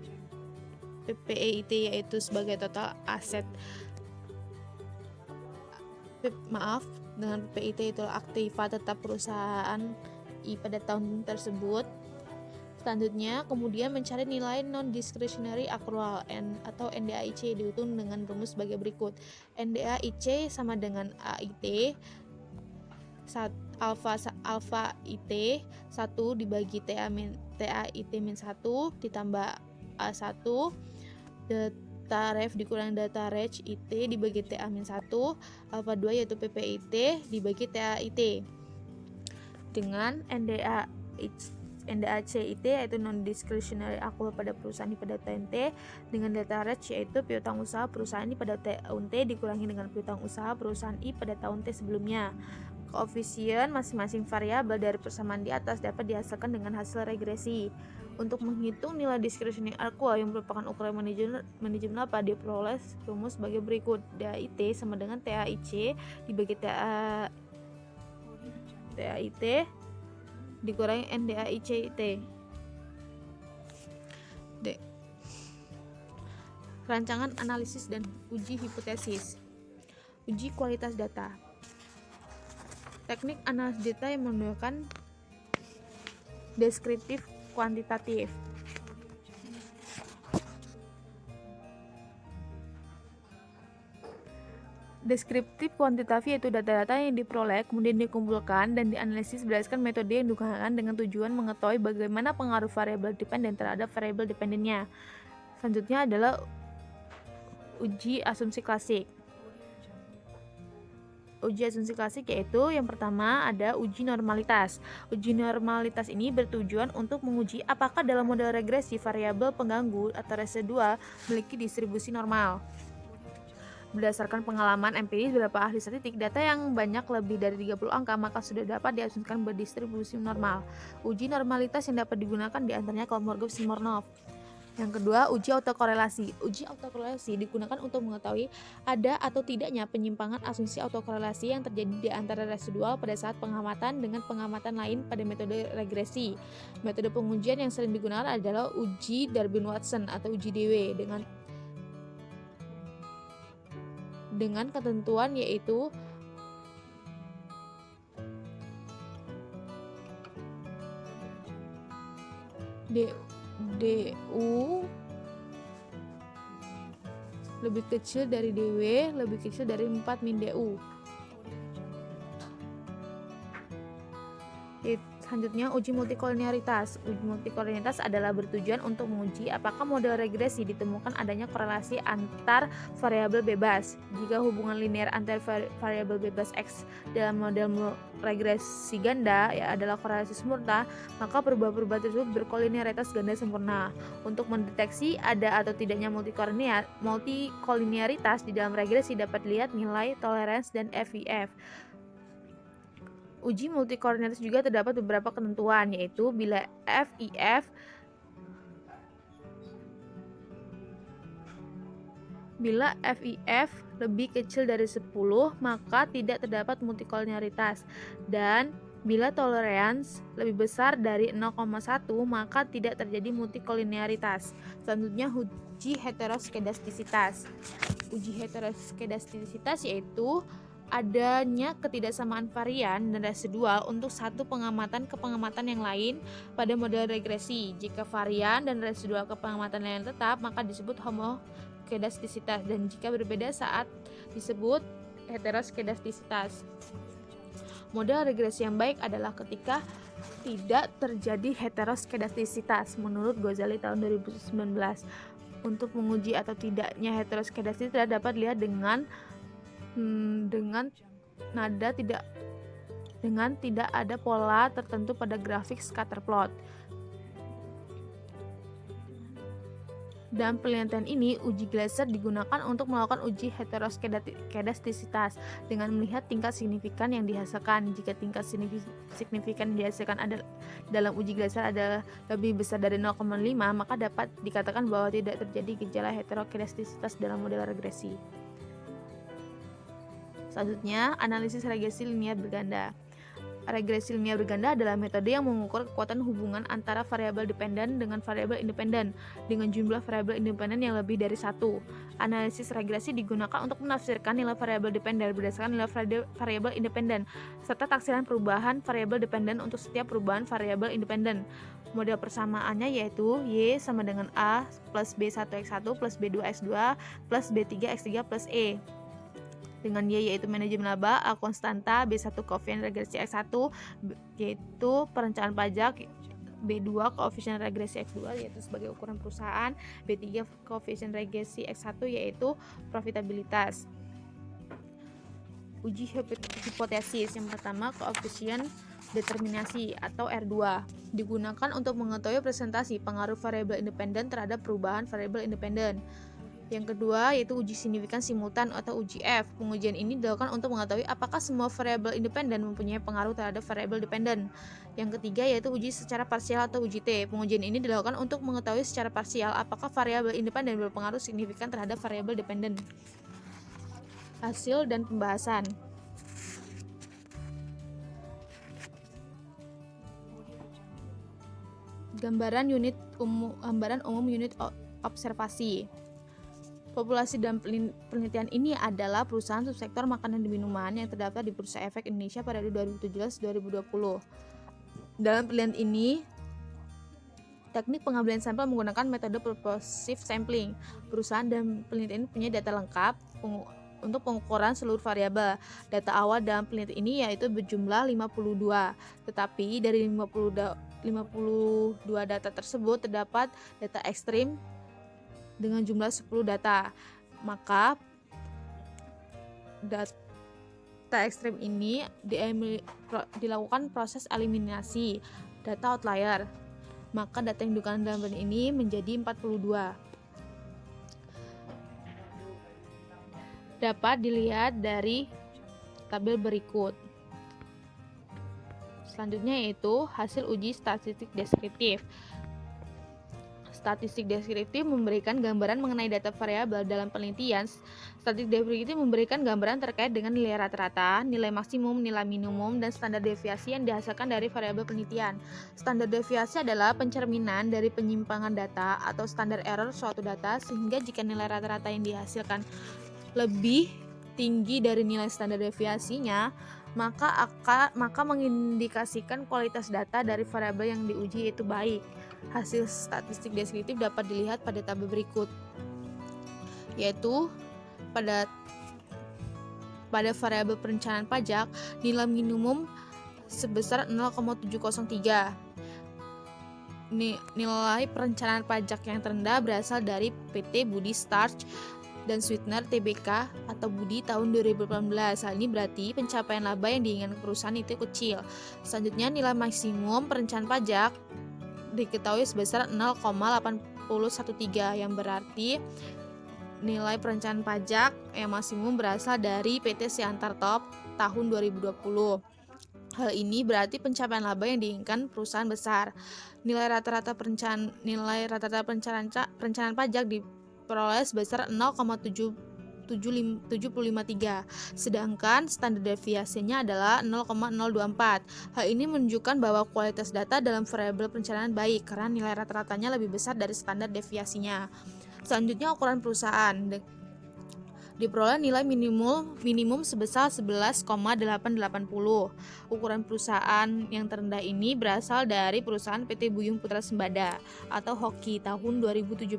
Speaker 1: PPIT yaitu sebagai total aset dengan PPIT itu aktiva tetap perusahaan I pada tahun tersebut. Selanjutnya, kemudian mencari nilai non-discretionary accrual atau NDAIC dihitung dengan rumus sebagai berikut. NDAIC sama dengan AIT alpha IT 1 dibagi TAIT min 1 ditambah A1 data ref dikurangi data reg IT dibagi TA min 1 alpha 2 yaitu PPIT dibagi TAIT dengan NDACIT yaitu non discretionary accrual pada perusahaan ini pada tahun T dengan data reg yaitu piutang usaha perusahaan ini pada tahun T dikurangi dengan piutang usaha perusahaan I pada tahun T sebelumnya. Koefisien masing-masing variabel dari persamaan di atas dapat dihasilkan dengan hasil regresi. Untuk menghitung nilai discretionary accrual yang merupakan ukuran manajemen laba diperoleh rumus sebagai berikut. DAIT sama dengan TAIC dibagi TAIT dikurangi NDAICT. D. Rancangan analisis dan uji hipotesis. Uji kualitas data. Teknik analisis data yang menggunakan deskriptif kuantitatif. Deskriptif kuantitatif yaitu data-data yang diperoleh kemudian dikumpulkan dan dianalisis berdasarkan metode yang digunakan dengan tujuan mengetahui bagaimana pengaruh variabel dependen terhadap variabel dependennya. Selanjutnya adalah uji asumsi klasik. uji asumsi klasik yaitu yang pertama ada uji normalitas. Uji normalitas ini bertujuan untuk menguji apakah dalam model regresi variabel pengganggu atau residual memiliki distribusi normal. Berdasarkan pengalaman empiris beberapa ahli statistik, data yang banyak lebih dari 30 angka maka sudah dapat diasumsikan berdistribusi normal. Uji normalitas yang dapat digunakan diantaranya Kolmogorov-Smirnov. Yang kedua, uji autokorelasi. Uji autokorelasi digunakan untuk mengetahui ada atau tidaknya penyimpangan asumsi autokorelasi yang terjadi di antara residual pada saat pengamatan dengan pengamatan lain pada metode regresi. Metode pengujian yang sering digunakan adalah uji Darwin-Watson atau uji DW dengan ketentuan yaitu DU lebih kecil dari DW lebih kecil dari 4 min DU. Selanjutnya, uji multikolinearitas. Uji multikolinearitas adalah bertujuan untuk menguji apakah model regresi ditemukan adanya korelasi antar variabel bebas. Jika hubungan linear antar variabel bebas X dalam model regresi ganda adalah korelasi sempurna, maka perubahan-perubahan tersebut berkolinearitas ganda sempurna. Untuk mendeteksi ada atau tidaknya multikolinearitas di dalam regresi dapat dilihat nilai tolerance dan FIF. Uji multikolinearitas juga terdapat beberapa ketentuan, yaitu bila FIF lebih kecil dari 10 maka tidak terdapat multikolinearitas, dan bila tolerance lebih besar dari 0,1 maka tidak terjadi multikolinearitas. Selanjutnya, uji heteroskedastisitas. Uji heteroskedastisitas yaitu adanya ketidaksamaan varian dan residual untuk satu pengamatan ke pengamatan yang lain pada model regresi. Jika varian dan residual ke pengamatan lain tetap, maka disebut homoskedastisitas, dan jika berbeda saat disebut heteroskedastisitas. Model regresi yang baik adalah ketika tidak terjadi heteroskedastisitas menurut Ghazali tahun 2019. Untuk menguji atau tidaknya heteroskedastisitas dapat dilihat dengan tidak ada pola tertentu pada grafik scatter plot. Dalam penelitian ini, uji Glasser digunakan untuk melakukan uji heteroskedastisitas dengan melihat tingkat signifikan yang dihasilkan. Jika tingkat signifikan yang dihasilkan dalam uji Glasser adalah lebih besar dari 0,5, maka dapat dikatakan bahwa tidak terjadi gejala heteroskedastisitas dalam model regresi. Selanjutnya, analisis regresi linear berganda. Regresi linear berganda adalah metode yang mengukur kekuatan hubungan antara variabel dependen dengan variabel independen dengan jumlah variabel independen yang lebih dari satu. Analisis regresi digunakan untuk menafsirkan nilai variabel dependen berdasarkan nilai variabel independen serta taksiran perubahan variabel dependen untuk setiap perubahan variabel independen. Model persamaannya yaitu Y sama dengan A plus B1x1 plus B2x2 plus B3x3 plus E. Dengan Y yaitu manajemen laba, A konstanta, B1 koefisien regresi X1 yaitu perencanaan pajak, B2 koefisien regresi X2 yaitu sebagai ukuran perusahaan, B3 koefisien regresi X1 yaitu profitabilitas. Uji hipotesis yang pertama, koefisien determinasi atau R2 digunakan untuk mengetahui presentasi pengaruh variabel independen terhadap perubahan variabel independen. Yang kedua yaitu uji signifikan simultan atau uji F. Pengujian ini dilakukan untuk mengetahui apakah semua variabel independen mempunyai pengaruh terhadap variabel dependen. Yang ketiga yaitu uji secara parsial atau uji T. Pengujian ini dilakukan untuk mengetahui secara parsial apakah variabel independen berpengaruh signifikan terhadap variabel dependen. Hasil dan pembahasan. Gambaran umum unit observasi. Populasi dalam penelitian ini adalah perusahaan subsektor makanan dan minuman yang terdaftar di Bursa Efek Indonesia pada 2017-2020. Dalam penelitian ini, teknik pengambilan sampel menggunakan metode purposive sampling. Perusahaan dalam penelitian ini punya data lengkap untuk pengukuran seluruh variabel. Data awal dalam penelitian ini yaitu berjumlah 52. Tetapi dari 52 data tersebut terdapat data ekstrim dengan jumlah 10 data. Maka data data ekstrem ini dilakukan proses eliminasi data outlier. Maka data yang digunakan dalam bagian ini menjadi 42. Dapat dilihat dari tabel berikut. Selanjutnya yaitu hasil uji statistik deskriptif. Statistik deskriptif memberikan gambaran mengenai data variabel dalam penelitian. Statistik deskriptif memberikan gambaran terkait dengan nilai rata-rata, nilai maksimum, nilai minimum, dan standar deviasi yang dihasilkan dari variabel penelitian. Standar deviasi adalah pencerminan dari penyimpangan data atau standar error suatu data, sehingga jika nilai rata-rata yang dihasilkan lebih tinggi dari nilai standar deviasinya, maka mengindikasikan kualitas data dari variabel yang diuji itu baik. Hasil statistik deskriptif dapat dilihat pada tabel berikut, yaitu pada variabel perencanaan pajak, nilai minimum sebesar 0,703. Nilai perencanaan pajak yang terendah berasal dari PT Budi Starch dan Sweetener Tbk atau Budi tahun 2018. Hal ini berarti pencapaian laba yang diinginkan perusahaan itu kecil. Selanjutnya, nilai maksimum perencanaan pajak diketahui sebesar 0,813, yang berarti nilai perencanaan pajak yang maksimum berasal dari PT Siantar Top tahun 2020. Hal ini berarti pencapaian laba yang diinginkan perusahaan besar. Nilai rata-rata perencanaan pajak diperoleh sebesar 0,753, sedangkan standar deviasinya adalah 0,024. Hal ini menunjukkan bahwa kualitas data dalam variabel perencanaan baik karena nilai rata-ratanya lebih besar dari standar deviasinya. Selanjutnya, ukuran perusahaan. Diperoleh nilai minimum sebesar 11,880. Ukuran perusahaan yang terendah ini berasal dari perusahaan PT Buyung Putra Sembada atau HOKI tahun 2017.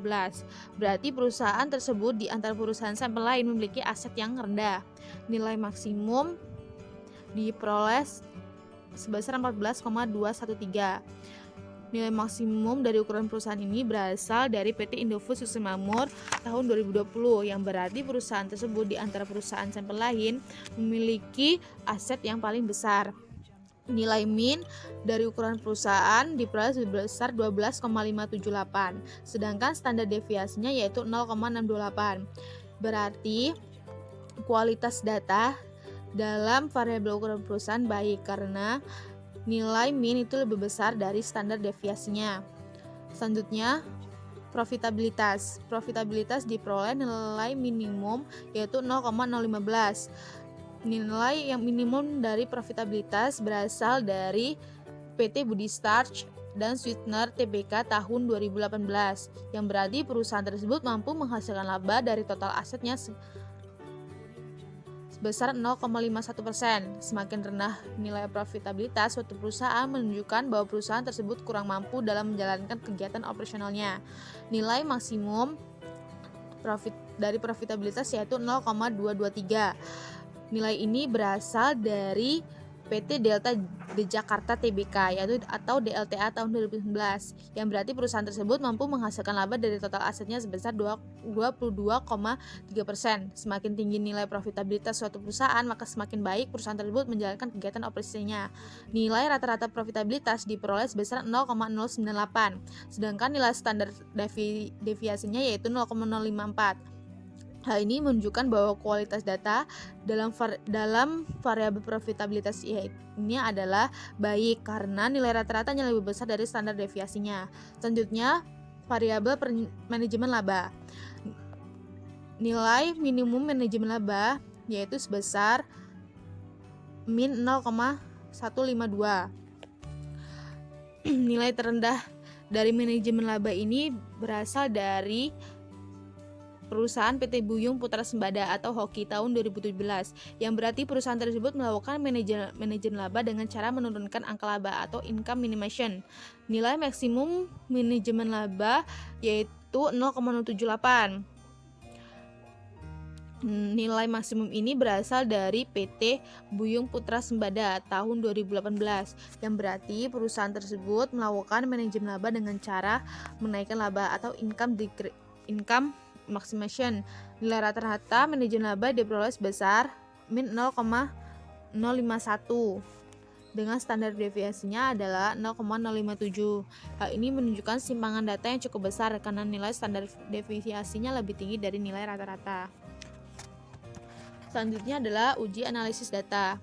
Speaker 1: Berarti perusahaan tersebut di antara perusahaan sampel lain memiliki aset yang rendah. Nilai maksimum diperoleh sebesar 14,213. Nilai maksimum dari ukuran perusahaan ini berasal dari PT Indofood Susu Makmur tahun 2020, yang berarti perusahaan tersebut di antara perusahaan sampel lain memiliki aset yang paling besar. Nilai min dari ukuran perusahaan diperoleh sebesar 12,578, sedangkan standar deviasinya yaitu 0,628. Berarti kualitas data dalam variabel ukuran perusahaan baik karena nilai min itu lebih besar dari standar deviasinya. Selanjutnya, profitabilitas. Profitabilitas diperoleh nilai minimum yaitu 0,015. Nilai yang minimum dari profitabilitas berasal dari PT Budi Starch dan Sweetener Tbk tahun 2018, yang berarti perusahaan tersebut mampu menghasilkan laba dari total asetnya sebesar 0,51%. Semakin rendah nilai profitabilitas suatu perusahaan menunjukkan bahwa perusahaan tersebut kurang mampu dalam menjalankan kegiatan operasionalnya. Nilai maksimum dari profitabilitas yaitu 0,223. Nilai ini berasal dari PT Delta de Jakarta Tbk atau DLTA tahun 2019, yang berarti perusahaan tersebut mampu menghasilkan laba dari total asetnya sebesar 22,3%. Semakin tinggi nilai profitabilitas suatu perusahaan, maka semakin baik perusahaan tersebut menjalankan kegiatan operasinya. Nilai rata-rata profitabilitas diperoleh sebesar 0,098, sedangkan nilai standar deviasinya yaitu 0,054. Hal ini menunjukkan bahwa kualitas data dalam variabel profitabilitas ini adalah baik karena nilai rata-ratanya lebih besar dari standar deviasinya. Selanjutnya, variabel manajemen laba. Nilai minimum manajemen laba yaitu sebesar min 0,152. Nilai terendah dari manajemen laba ini berasal dari perusahaan PT Buyung Putra Sembada atau HOKI tahun 2017, yang berarti perusahaan tersebut melakukan manajemen laba dengan cara menurunkan angka laba atau income minimization. Nilai maksimum manajemen laba yaitu 0,078. Nilai maksimum ini berasal dari PT Buyung Putra Sembada tahun 2018, yang berarti perusahaan tersebut melakukan manajemen laba dengan cara menaikkan laba atau income maximization. Nilai rata-rata manajemen laba diperoleh sebesar min 0,0 0,51 dengan standar deviasinya adalah 0,057. Hal ini menunjukkan simpangan data yang cukup besar karena nilai standar deviasinya lebih tinggi dari nilai rata-rata. Selanjutnya adalah uji analisis data.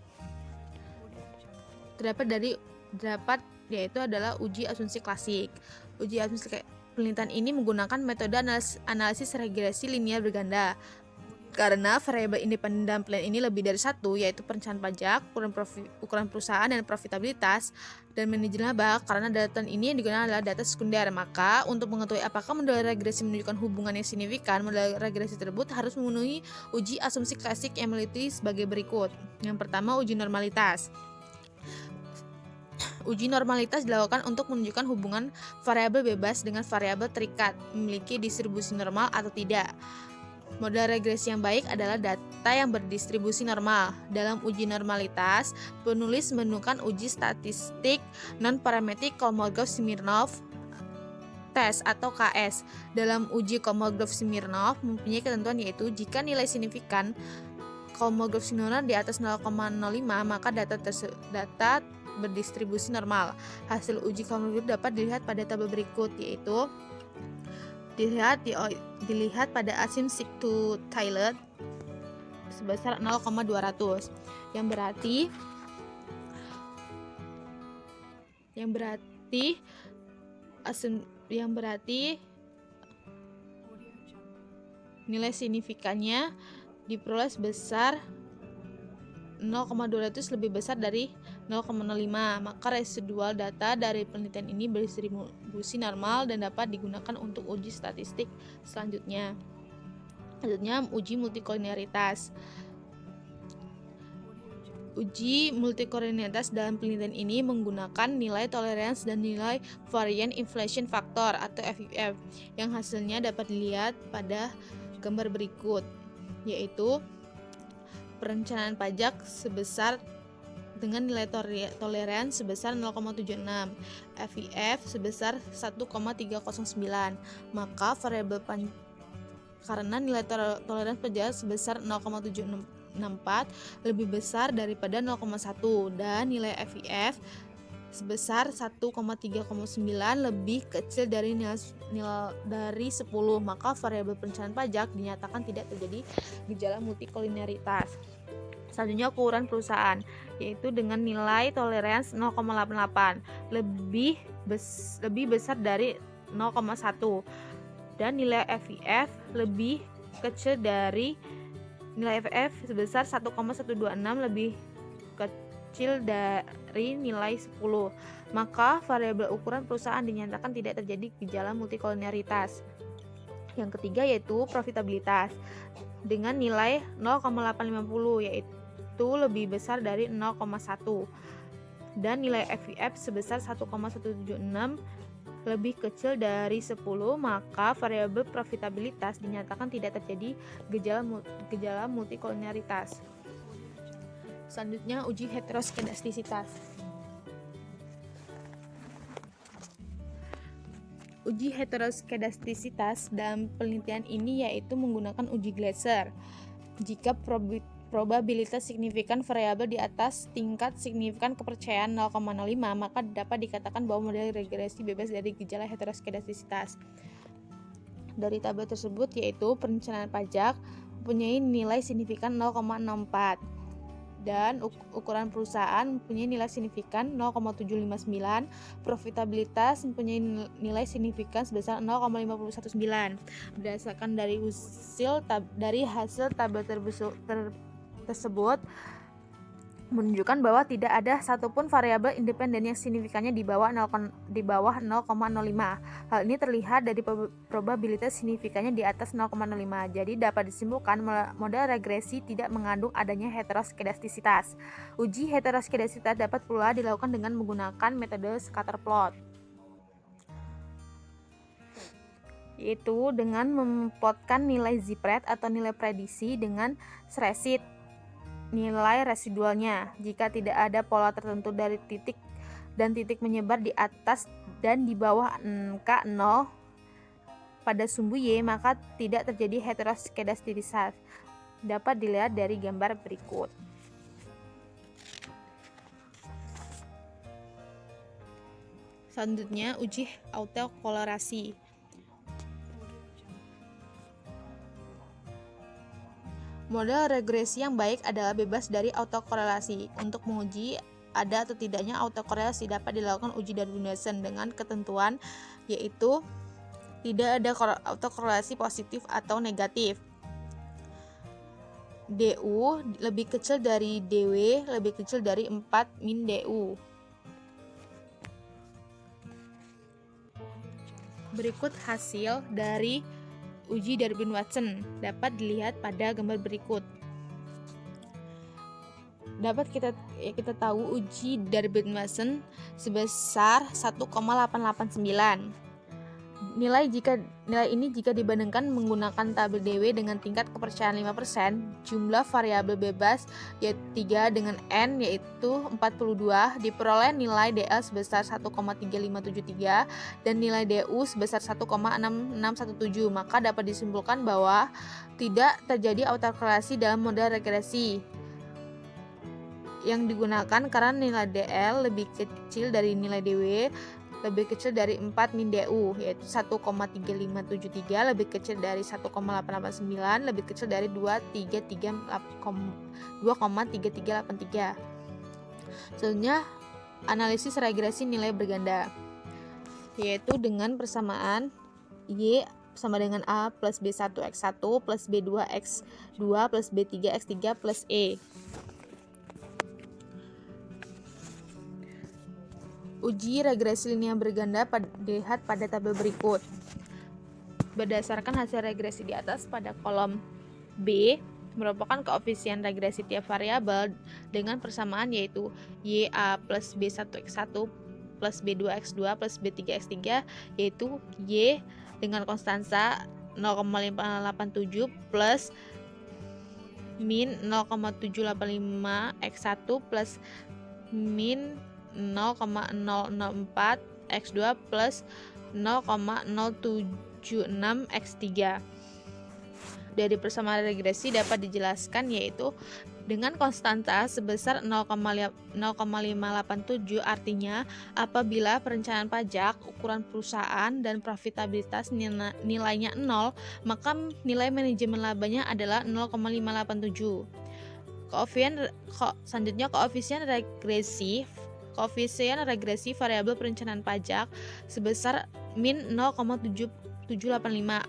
Speaker 1: Terdapat yaitu adalah uji asumsi klasik. Uji asumsi penelitian ini menggunakan metode analisis regresi linear berganda. Karena variabel independen dalam penelitian ini lebih dari satu, yaitu perencanaan pajak, ukuran perusahaan, dan profitabilitas, dan manajemen laba. Karena data ini yang digunakan adalah data sekunder, maka untuk mengetahui apakah model regresi menunjukkan hubungan yang signifikan, model regresi tersebut harus memenuhi uji asumsi klasik yang meliti sebagai berikut. Yang pertama, uji normalitas. Uji normalitas dilakukan untuk menunjukkan hubungan variabel bebas dengan variabel terikat, memiliki distribusi normal atau tidak. Model regresi yang baik adalah data yang berdistribusi normal. Dalam uji normalitas, penulis menemukan uji statistik non-parametric Kolmogorov-Smirnov test atau KS. Dalam uji Kolmogorov-Smirnov mempunyai ketentuan yaitu jika nilai signifikan Kolmogorov-Smirnov di atas 0,05 maka data berdistribusi normal. Hasil uji Kolmogorov dapat dilihat pada tabel berikut, yaitu dilihat pada asymmetric to Taylor sebesar 0,200 yang berarti nilai signifikannya diperoleh sebesar 0,200 lebih besar dari 0,05, maka residual data dari penelitian ini berdistribusi normal dan dapat digunakan untuk uji statistik selanjutnya. Uji multikolinearitas. Uji multikolinearitas dalam penelitian ini menggunakan nilai toleransi dan nilai varian inflation factor atau FIF yang hasilnya dapat dilihat pada gambar berikut, yaitu perencanaan pajak sebesar dengan nilai toleransi sebesar 0,76, FIF sebesar 1,309, maka variabel karena nilai toleransi pajak sebesar 0,764 lebih besar daripada 0,1 dan nilai FIF sebesar 1,309 lebih kecil dari nilai dari 10, maka variabel perencanaan pajak dinyatakan tidak terjadi gejala multikolinearitas. Selanjutnya ukuran perusahaan, yaitu dengan nilai toleransi 0,88 lebih besar dari 0,1 dan nilai FIF lebih kecil dari nilai FIF sebesar 1,126 lebih kecil dari nilai 10, maka variabel ukuran perusahaan dinyatakan tidak terjadi gejala multikolinearitas. Yang ketiga yaitu profitabilitas dengan nilai 0,850 yaitu lebih besar dari 0,1 dan nilai FIF sebesar 1,176 lebih kecil dari 10, maka variabel profitabilitas dinyatakan tidak terjadi gejala multikolinearitas. Selanjutnya uji heteroskedastisitas. Uji heteroskedastisitas dalam penelitian ini yaitu menggunakan uji Gleiser. Jika probabilitas signifikan variabel di atas tingkat signifikan kepercayaan 0,05, maka dapat dikatakan bahwa model regresi bebas dari gejala heteroskedastisitas. Dari tabel tersebut yaitu perencanaan pajak mempunyai nilai signifikan 0,64 dan ukuran perusahaan mempunyai nilai signifikan 0,759, profitabilitas mempunyai nilai signifikan sebesar 0,519. Berdasarkan dari hasil tabel tersebut menunjukkan bahwa tidak ada satupun variabel independen yang signifikannya di bawah 0,05. Hal ini terlihat dari probabilitas signifikannya di atas 0,05. Jadi dapat disimpulkan model regresi tidak mengandung adanya heteroskedastisitas. Uji heteroskedastisitas dapat pula dilakukan dengan menggunakan metode scatter plot, yaitu dengan memplotkan nilai z-pred atau nilai prediksi dengan spreadsheet nilai residualnya. Jika tidak ada pola tertentu dari titik dan titik menyebar di atas dan di bawah angka 0 pada sumbu Y, maka tidak terjadi heteroskedastisitas. Dapat dilihat dari gambar berikut. Selanjutnya, uji autokorelasi. Model regresi yang baik adalah bebas dari autokorelasi. Untuk menguji ada atau tidaknya autokorelasi dapat dilakukan uji Darwin-Watson dengan ketentuan, yaitu tidak ada autokorelasi positif atau negatif. DU lebih kecil dari DW lebih kecil dari 4 min DU. Berikut hasil dari uji Darwin-Watson dapat dilihat pada gambar berikut. Dapat kita tahu uji Darwin-Watson sebesar 1,889. Nilai ini jika dibandingkan menggunakan tabel DW dengan tingkat kepercayaan 5%, jumlah variabel bebas yaitu 3 dengan N yaitu 42, diperoleh nilai DL sebesar 1,3573 dan nilai DU sebesar 1,6617. Maka dapat disimpulkan bahwa tidak terjadi autokorelasi dalam model regresi yang digunakan karena nilai DL lebih kecil dari nilai DW lebih kecil dari 4 min DU, yaitu 1,3573 lebih kecil dari 1,889 lebih kecil dari 2,3383. Selanjutnya, analisis regresi nilai berganda, yaitu dengan persamaan Y sama dengan A plus B1X1 plus B2X2 plus B3X3 plus E. Uji regresi linear berganda dilihat pada tabel berikut. Berdasarkan hasil regresi di atas, pada kolom B merupakan koefisien regresi tiap variabel dengan persamaan yaitu YA plus B1X1 plus B2X2 plus B3X3, yaitu Y dengan konstansa 0,587 plus min 0,785 X1 plus min 0,004 X2 plus 0,076 X3. Dari persamaan regresi dapat dijelaskan yaitu dengan konstanta sebesar 0,587, artinya apabila perencanaan pajak, ukuran perusahaan, dan profitabilitas nilainya 0, maka nilai manajemen labanya adalah 0,587. Selanjutnya koefisien regresi variabel perencanaan pajak sebesar min 0,785,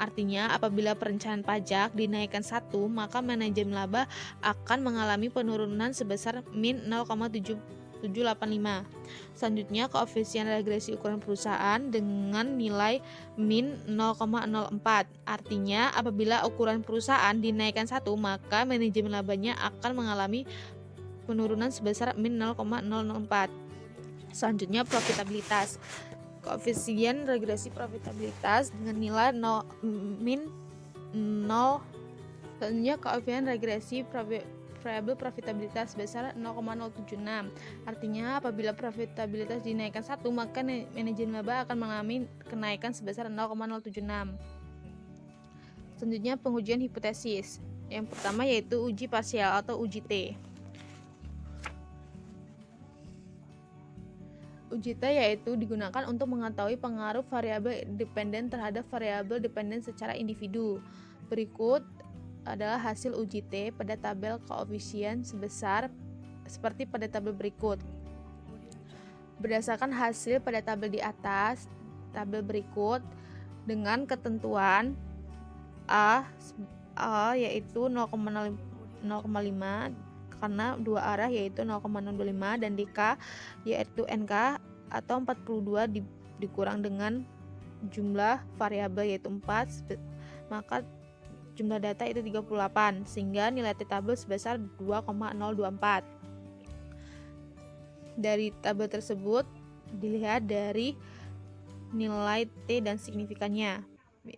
Speaker 1: artinya apabila perencanaan pajak dinaikkan 1, maka manajemen laba akan mengalami penurunan sebesar min 0,785. Selanjutnya, koefisien regresi ukuran perusahaan dengan nilai min 0,04, artinya apabila ukuran perusahaan dinaikkan 1, maka manajemen labanya akan mengalami penurunan sebesar min 0,004. Selanjutnya, profitabilitas. Koefisien regresi profitabilitas dengan nilai min 0. Selanjutnya, koefisien regresi variabel profitabilitas sebesar 0,076. Artinya apabila profitabilitas dinaikkan 1, maka manajemen laba akan mengalami kenaikan sebesar 0,076. Selanjutnya, pengujian hipotesis. Yang pertama yaitu uji parsial atau uji T. Uji T yaitu digunakan untuk mengetahui pengaruh variabel dependen terhadap variabel dependen secara individu. Berikut adalah hasil uji T pada tabel koefisien seperti pada tabel berikut. Berdasarkan hasil pada tabel di atas, tabel berikut dengan ketentuan A yaitu 0,5 karena dua arah yaitu 0,025 dan DK yaitu NK atau 42 dikurang dengan jumlah variabel yaitu 4, maka jumlah data itu 38 sehingga nilai T tabel sebesar 2,024. Dari tabel tersebut dilihat dari nilai T dan signifikannya.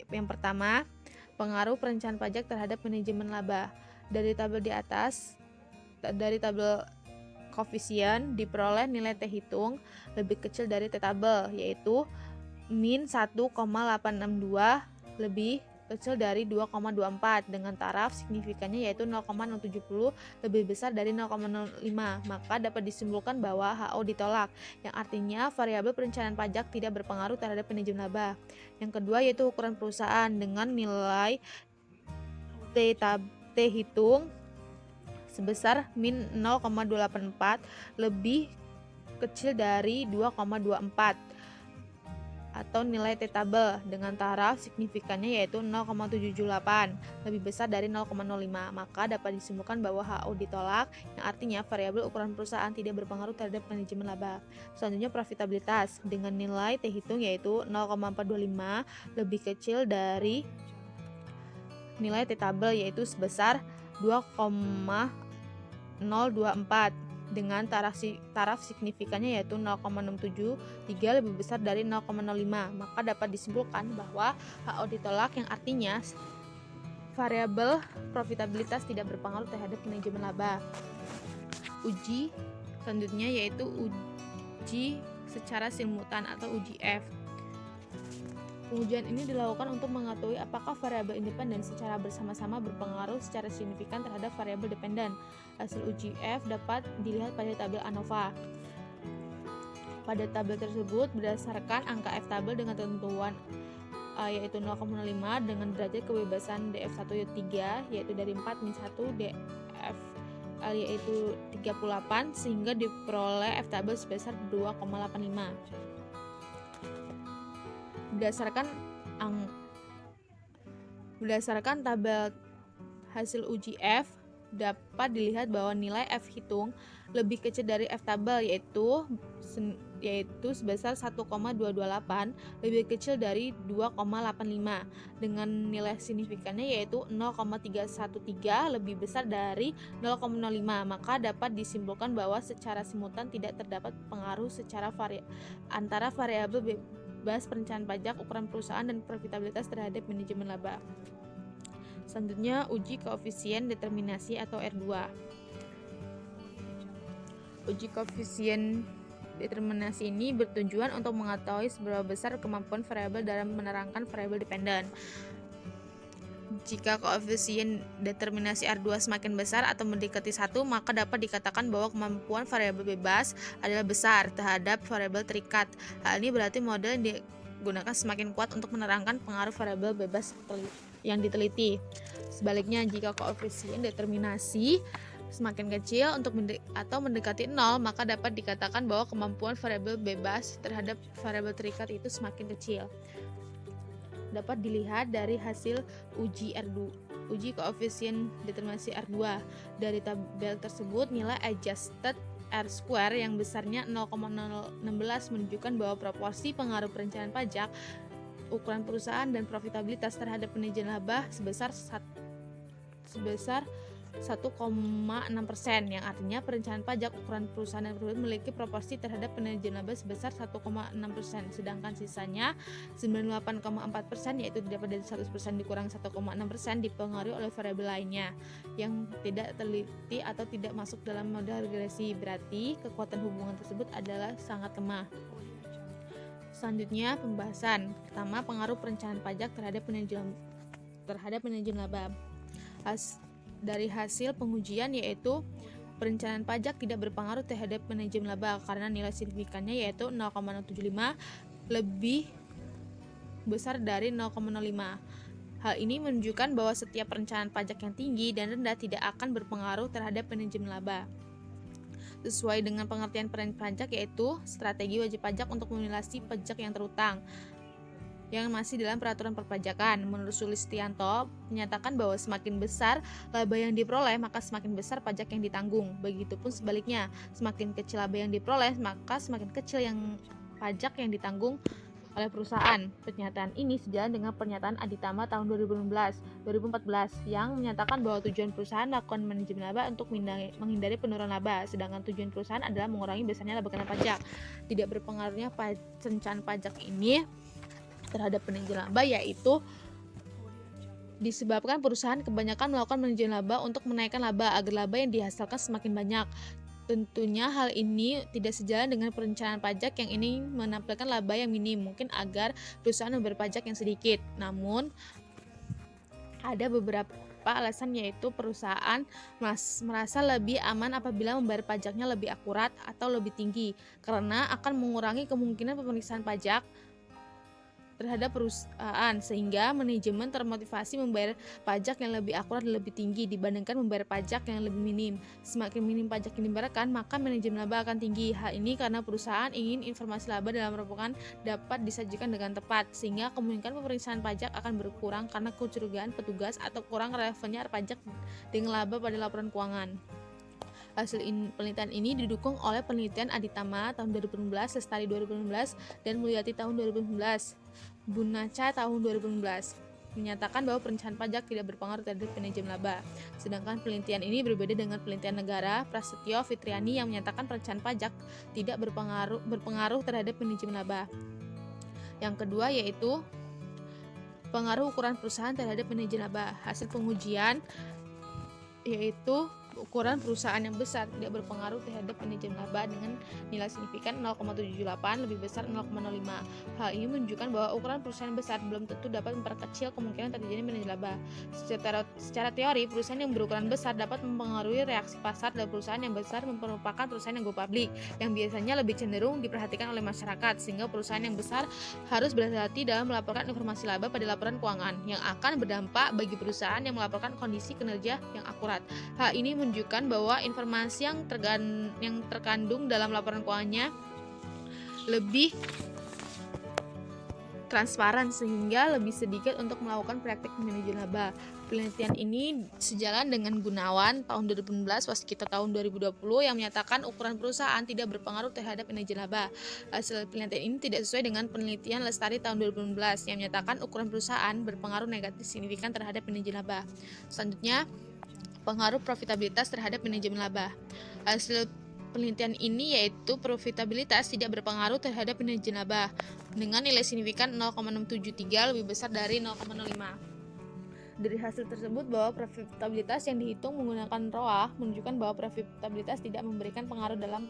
Speaker 1: Yang pertama, pengaruh perencanaan pajak terhadap manajemen laba. Dari tabel di atas, dari tabel koefisien diperoleh nilai T hitung lebih kecil dari T tabel yaitu min 1,862 lebih kecil dari 2,24 dengan taraf signifikannya yaitu 0,070 lebih besar dari 0,05, maka dapat disimpulkan bahwa HO ditolak, yang artinya variabel perencanaan pajak tidak berpengaruh terhadap manajemen laba. Yang kedua yaitu ukuran perusahaan dengan nilai T hitung sebesar min 0,284 lebih kecil dari 2,24 atau nilai T tabel dengan taraf signifikannya yaitu 0,778 lebih besar dari 0,05, maka dapat disimpulkan bahwa HO ditolak, yang artinya variabel ukuran perusahaan tidak berpengaruh terhadap manajemen laba. Selanjutnya profitabilitas dengan nilai T hitung yaitu 0,425 lebih kecil dari nilai T tabel yaitu sebesar 2,024 dengan taraf signifikannya yaitu 0,673 lebih besar dari 0,05, maka dapat disimpulkan bahwa HO ditolak, yang artinya variabel profitabilitas tidak berpengaruh terhadap manajemen laba. Uji selanjutnya yaitu uji secara simultan atau uji F. Pengujian ini dilakukan untuk mengetahui apakah variabel independen secara bersama-sama berpengaruh secara signifikan terhadap variabel dependen. Hasil uji F dapat dilihat pada tabel ANOVA. Pada tabel tersebut berdasarkan angka F tabel dengan ketentuan A yaitu 0,05 dengan derajat kebebasan DF1-3 yaitu dari 4-1, DF yaitu 38 sehingga diperoleh F tabel sebesar 2,85. Berdasarkan tabel hasil uji F dapat dilihat bahwa nilai F hitung lebih kecil dari F tabel yaitu sebesar 1,228 lebih kecil dari 2,85 dengan nilai signifikannya yaitu 0,313 lebih besar dari 0,05, maka dapat disimpulkan bahwa secara simultan tidak terdapat pengaruh antara variabel bebas perencanaan pajak, ukuran perusahaan, dan profitabilitas terhadap manajemen laba. Selanjutnya uji koefisien determinasi atau R2. Uji koefisien determinasi ini bertujuan untuk mengetahui seberapa besar kemampuan variabel dalam menerangkan variabel dependen. Jika koefisien determinasi R2 semakin besar atau mendekati 1, maka dapat dikatakan bahwa kemampuan variabel bebas adalah besar terhadap variabel terikat. Hal ini berarti model yang digunakan semakin kuat untuk menerangkan pengaruh variabel bebas yang diteliti. Sebaliknya, jika koefisien determinasi semakin kecil atau mendekati 0, maka dapat dikatakan bahwa kemampuan variabel bebas terhadap variabel terikat itu semakin kecil. Dapat dilihat dari hasil uji koefisien determinasi R2. Dari tabel tersebut, nilai adjusted R-square yang besarnya 0,016 menunjukkan bahwa proporsi pengaruh perencanaan pajak, ukuran perusahaan, dan profitabilitas terhadap manajemen laba sebesar 1,6%, yang artinya perencanaan pajak, ukuran perusahaan, dan profit memiliki proporsi terhadap manajemen laba sebesar 1,6%, sedangkan sisanya 98,4% yaitu didapat dari 100% dikurang 1,6% dipengaruhi oleh variabel lainnya yang tidak teliti atau tidak masuk dalam model regresi, berarti kekuatan hubungan tersebut adalah sangat lemah. Selanjutnya pembahasan. Pertama, pengaruh perencanaan pajak terhadap manajemen laba. Dari hasil pengujian yaitu perencanaan pajak tidak berpengaruh terhadap manajemen laba karena nilai signifikannya yaitu 0,075 lebih besar dari 0,05. Hal ini menunjukkan bahwa setiap perencanaan pajak yang tinggi dan rendah tidak akan berpengaruh terhadap manajemen laba. Sesuai dengan pengertian perencanaan pajak yaitu strategi wajib pajak untuk melunasi pajak yang terutang yang masih dalam peraturan perpajakan. Menurut Sulistianto, menyatakan bahwa semakin besar laba yang diperoleh, maka semakin besar pajak yang ditanggung. Begitupun sebaliknya, semakin kecil laba yang diperoleh, maka semakin kecil pajak yang ditanggung oleh perusahaan. Pernyataan ini sejalan dengan pernyataan Aditama tahun 2014 yang menyatakan bahwa tujuan perusahaan melakukan manajemen laba untuk menghindari penurunan laba, sedangkan tujuan perusahaan adalah mengurangi besarnya laba kena pajak. Tidak berpengaruhnya perencanaan pajak ini terhadap manajemen laba yaitu disebabkan perusahaan kebanyakan melakukan manajemen laba untuk menaikkan laba agar laba yang dihasilkan semakin banyak. Tentunya hal ini tidak sejalan dengan perencanaan pajak yang ingin menampilkan laba yang minim, mungkin agar perusahaan membayar pajak yang sedikit. Namun Ada beberapa alasan, yaitu perusahaan merasa lebih aman apabila membayar pajaknya lebih akurat atau lebih tinggi, karena akan mengurangi kemungkinan pemeriksaan pajak terhadap perusahaan, sehingga manajemen termotivasi membayar pajak yang lebih akurat dan lebih tinggi dibandingkan membayar pajak yang lebih minim. Semakin minim pajak yang dibayarkan, maka manajemen laba akan tinggi. Hal ini karena perusahaan ingin informasi laba dalam laporan dapat disajikan dengan tepat, sehingga kemungkinan pemeriksaan pajak akan berkurang karena kecurigaan petugas atau kurang relevannya pajak dengan laba pada laporan keuangan. Hasil penelitian ini didukung oleh penelitian Aditama tahun 2016, Lestari 2016, dan Mulyati tahun 2019. Bunaca tahun 2016 menyatakan bahwa perencanaan pajak tidak berpengaruh terhadap manajemen laba. Sedangkan penelitian ini berbeda dengan penelitian negara Prasetyo Fitriani yang menyatakan perencanaan pajak tidak berpengaruh terhadap manajemen laba. Yang kedua yaitu pengaruh ukuran perusahaan terhadap manajemen laba. Hasil pengujian yaitu ukuran perusahaan yang besar tidak berpengaruh terhadap manajemen laba dengan nilai signifikan 0,78 lebih besar 0,05. Hal ini menunjukkan bahwa ukuran perusahaan besar belum tentu dapat memperkecil kemungkinan terjadinya manajemen laba. Secara teori, perusahaan yang berukuran besar dapat mempengaruhi reaksi pasar, dan perusahaan yang besar merupakan perusahaan yang go public yang biasanya lebih cenderung diperhatikan oleh masyarakat, sehingga perusahaan yang besar harus berhati-hati dalam melaporkan informasi laba pada laporan keuangan yang akan berdampak bagi perusahaan yang melaporkan kondisi kinerja yang akurat. Hal ini menunjukkan bahwa informasi yang terkandung dalam laporan keuangannya lebih transparan, sehingga lebih sedikit untuk melakukan praktik manajemen laba. Penelitian ini sejalan dengan Gunawan tahun 2016, Waskita tahun 2020 yang menyatakan ukuran perusahaan tidak berpengaruh terhadap manajemen laba. Hasil penelitian ini tidak sesuai dengan penelitian Lestari tahun 2016 yang menyatakan ukuran perusahaan berpengaruh negatif signifikan terhadap manajemen laba. Selanjutnya, pengaruh profitabilitas terhadap manajemen laba. Hasil penelitian ini yaitu profitabilitas tidak berpengaruh terhadap manajemen laba dengan nilai signifikan 0,673 lebih besar dari 0,05. Dari hasil tersebut bahwa profitabilitas yang dihitung menggunakan ROA menunjukkan bahwa profitabilitas tidak memberikan pengaruh dalam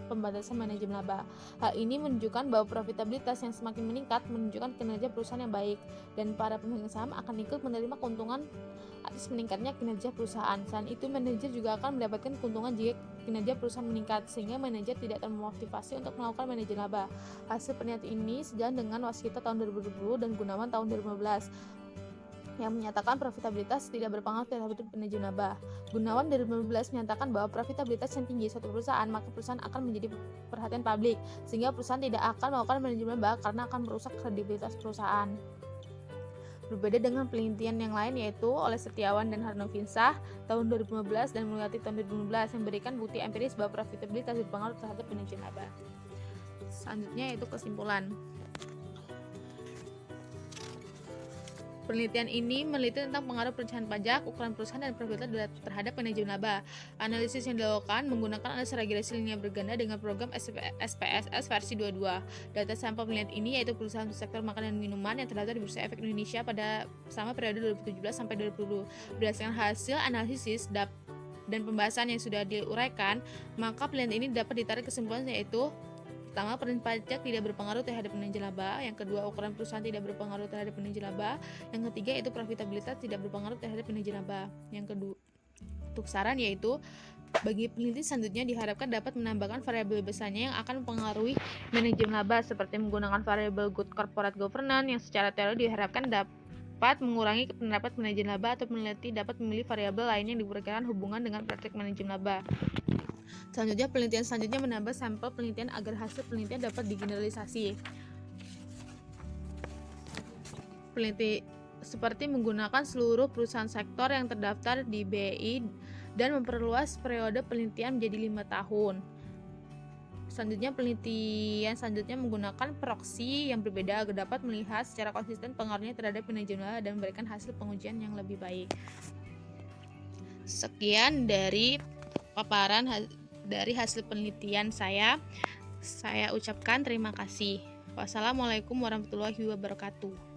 Speaker 1: pembatasan manajemen laba. Hal ini menunjukkan bahwa profitabilitas yang semakin meningkat menunjukkan kinerja perusahaan yang baik, dan para pemegang saham akan ikut menerima keuntungan atas meningkatnya kinerja perusahaan. Selain itu, manajer juga akan mendapatkan keuntungan jika kinerja perusahaan meningkat, sehingga manajer tidak termotivasi untuk melakukan manajemen laba. Hasil penelitian ini sejalan dengan Waskita tahun 2020 dan Gunawan tahun 2015 yang menyatakan profitabilitas tidak berpengaruh terhadap manajemen laba. Gunawan 2015 menyatakan bahwa profitabilitas yang tinggi suatu perusahaan, maka perusahaan akan menjadi perhatian publik, sehingga perusahaan tidak akan melakukan manajemen laba karena akan merusak kredibilitas perusahaan. Berbeda dengan penelitian yang lain yaitu oleh Setiawan dan Harnovinsah tahun 2015 dan Mulyati tahun 2015 yang memberikan bukti empiris bahwa profitabilitas berpengaruh terhadap manajemen laba. Selanjutnya yaitu kesimpulan. Penelitian ini meneliti tentang pengaruh perencanaan pajak, ukuran perusahaan, dan profitabilitas terhadap manajemen laba. Analisis yang dilakukan menggunakan analisis regresi linear berganda dengan program SPSS versi 22. Data sampel penelitian ini yaitu perusahaan sektor makanan dan minuman yang terdaftar di Bursa Efek Indonesia pada sama periode 2017 sampai 2020. Berdasarkan hasil analisis dan pembahasan yang sudah diuraikan, maka penelitian ini dapat ditarik kesimpulan yaitu: pertama, peran pajak tidak berpengaruh terhadap manajemen laba. Yang kedua, ukuran perusahaan tidak berpengaruh terhadap manajemen laba. Yang ketiga, yaitu profitabilitas tidak berpengaruh terhadap manajemen laba. Yang kedua, untuk saran yaitu bagi peneliti selanjutnya diharapkan dapat menambahkan variabel besarnya yang akan mempengaruhi manajemen laba, seperti menggunakan variabel good corporate governance yang secara teori diharapkan dapat mengurangi pendapat manajemen laba, atau peneliti dapat memilih variabel lain yang diperkirakan hubungan dengan praktik manajemen laba. Selanjutnya, penelitian selanjutnya menambah sampel penelitian agar hasil penelitian dapat digeneralisasi. Peneliti seperti menggunakan seluruh perusahaan sektor yang terdaftar di BI dan memperluas periode penelitian menjadi 5 tahun. Selanjutnya, penelitian selanjutnya menggunakan proksi yang berbeda agar dapat melihat secara konsisten pengaruhnya terhadap manajemen laba dan memberikan hasil pengujian yang lebih baik. Sekian dari paparan dari hasil penelitian saya ucapkan terima kasih. Wassalamualaikum warahmatullahi wabarakatuh.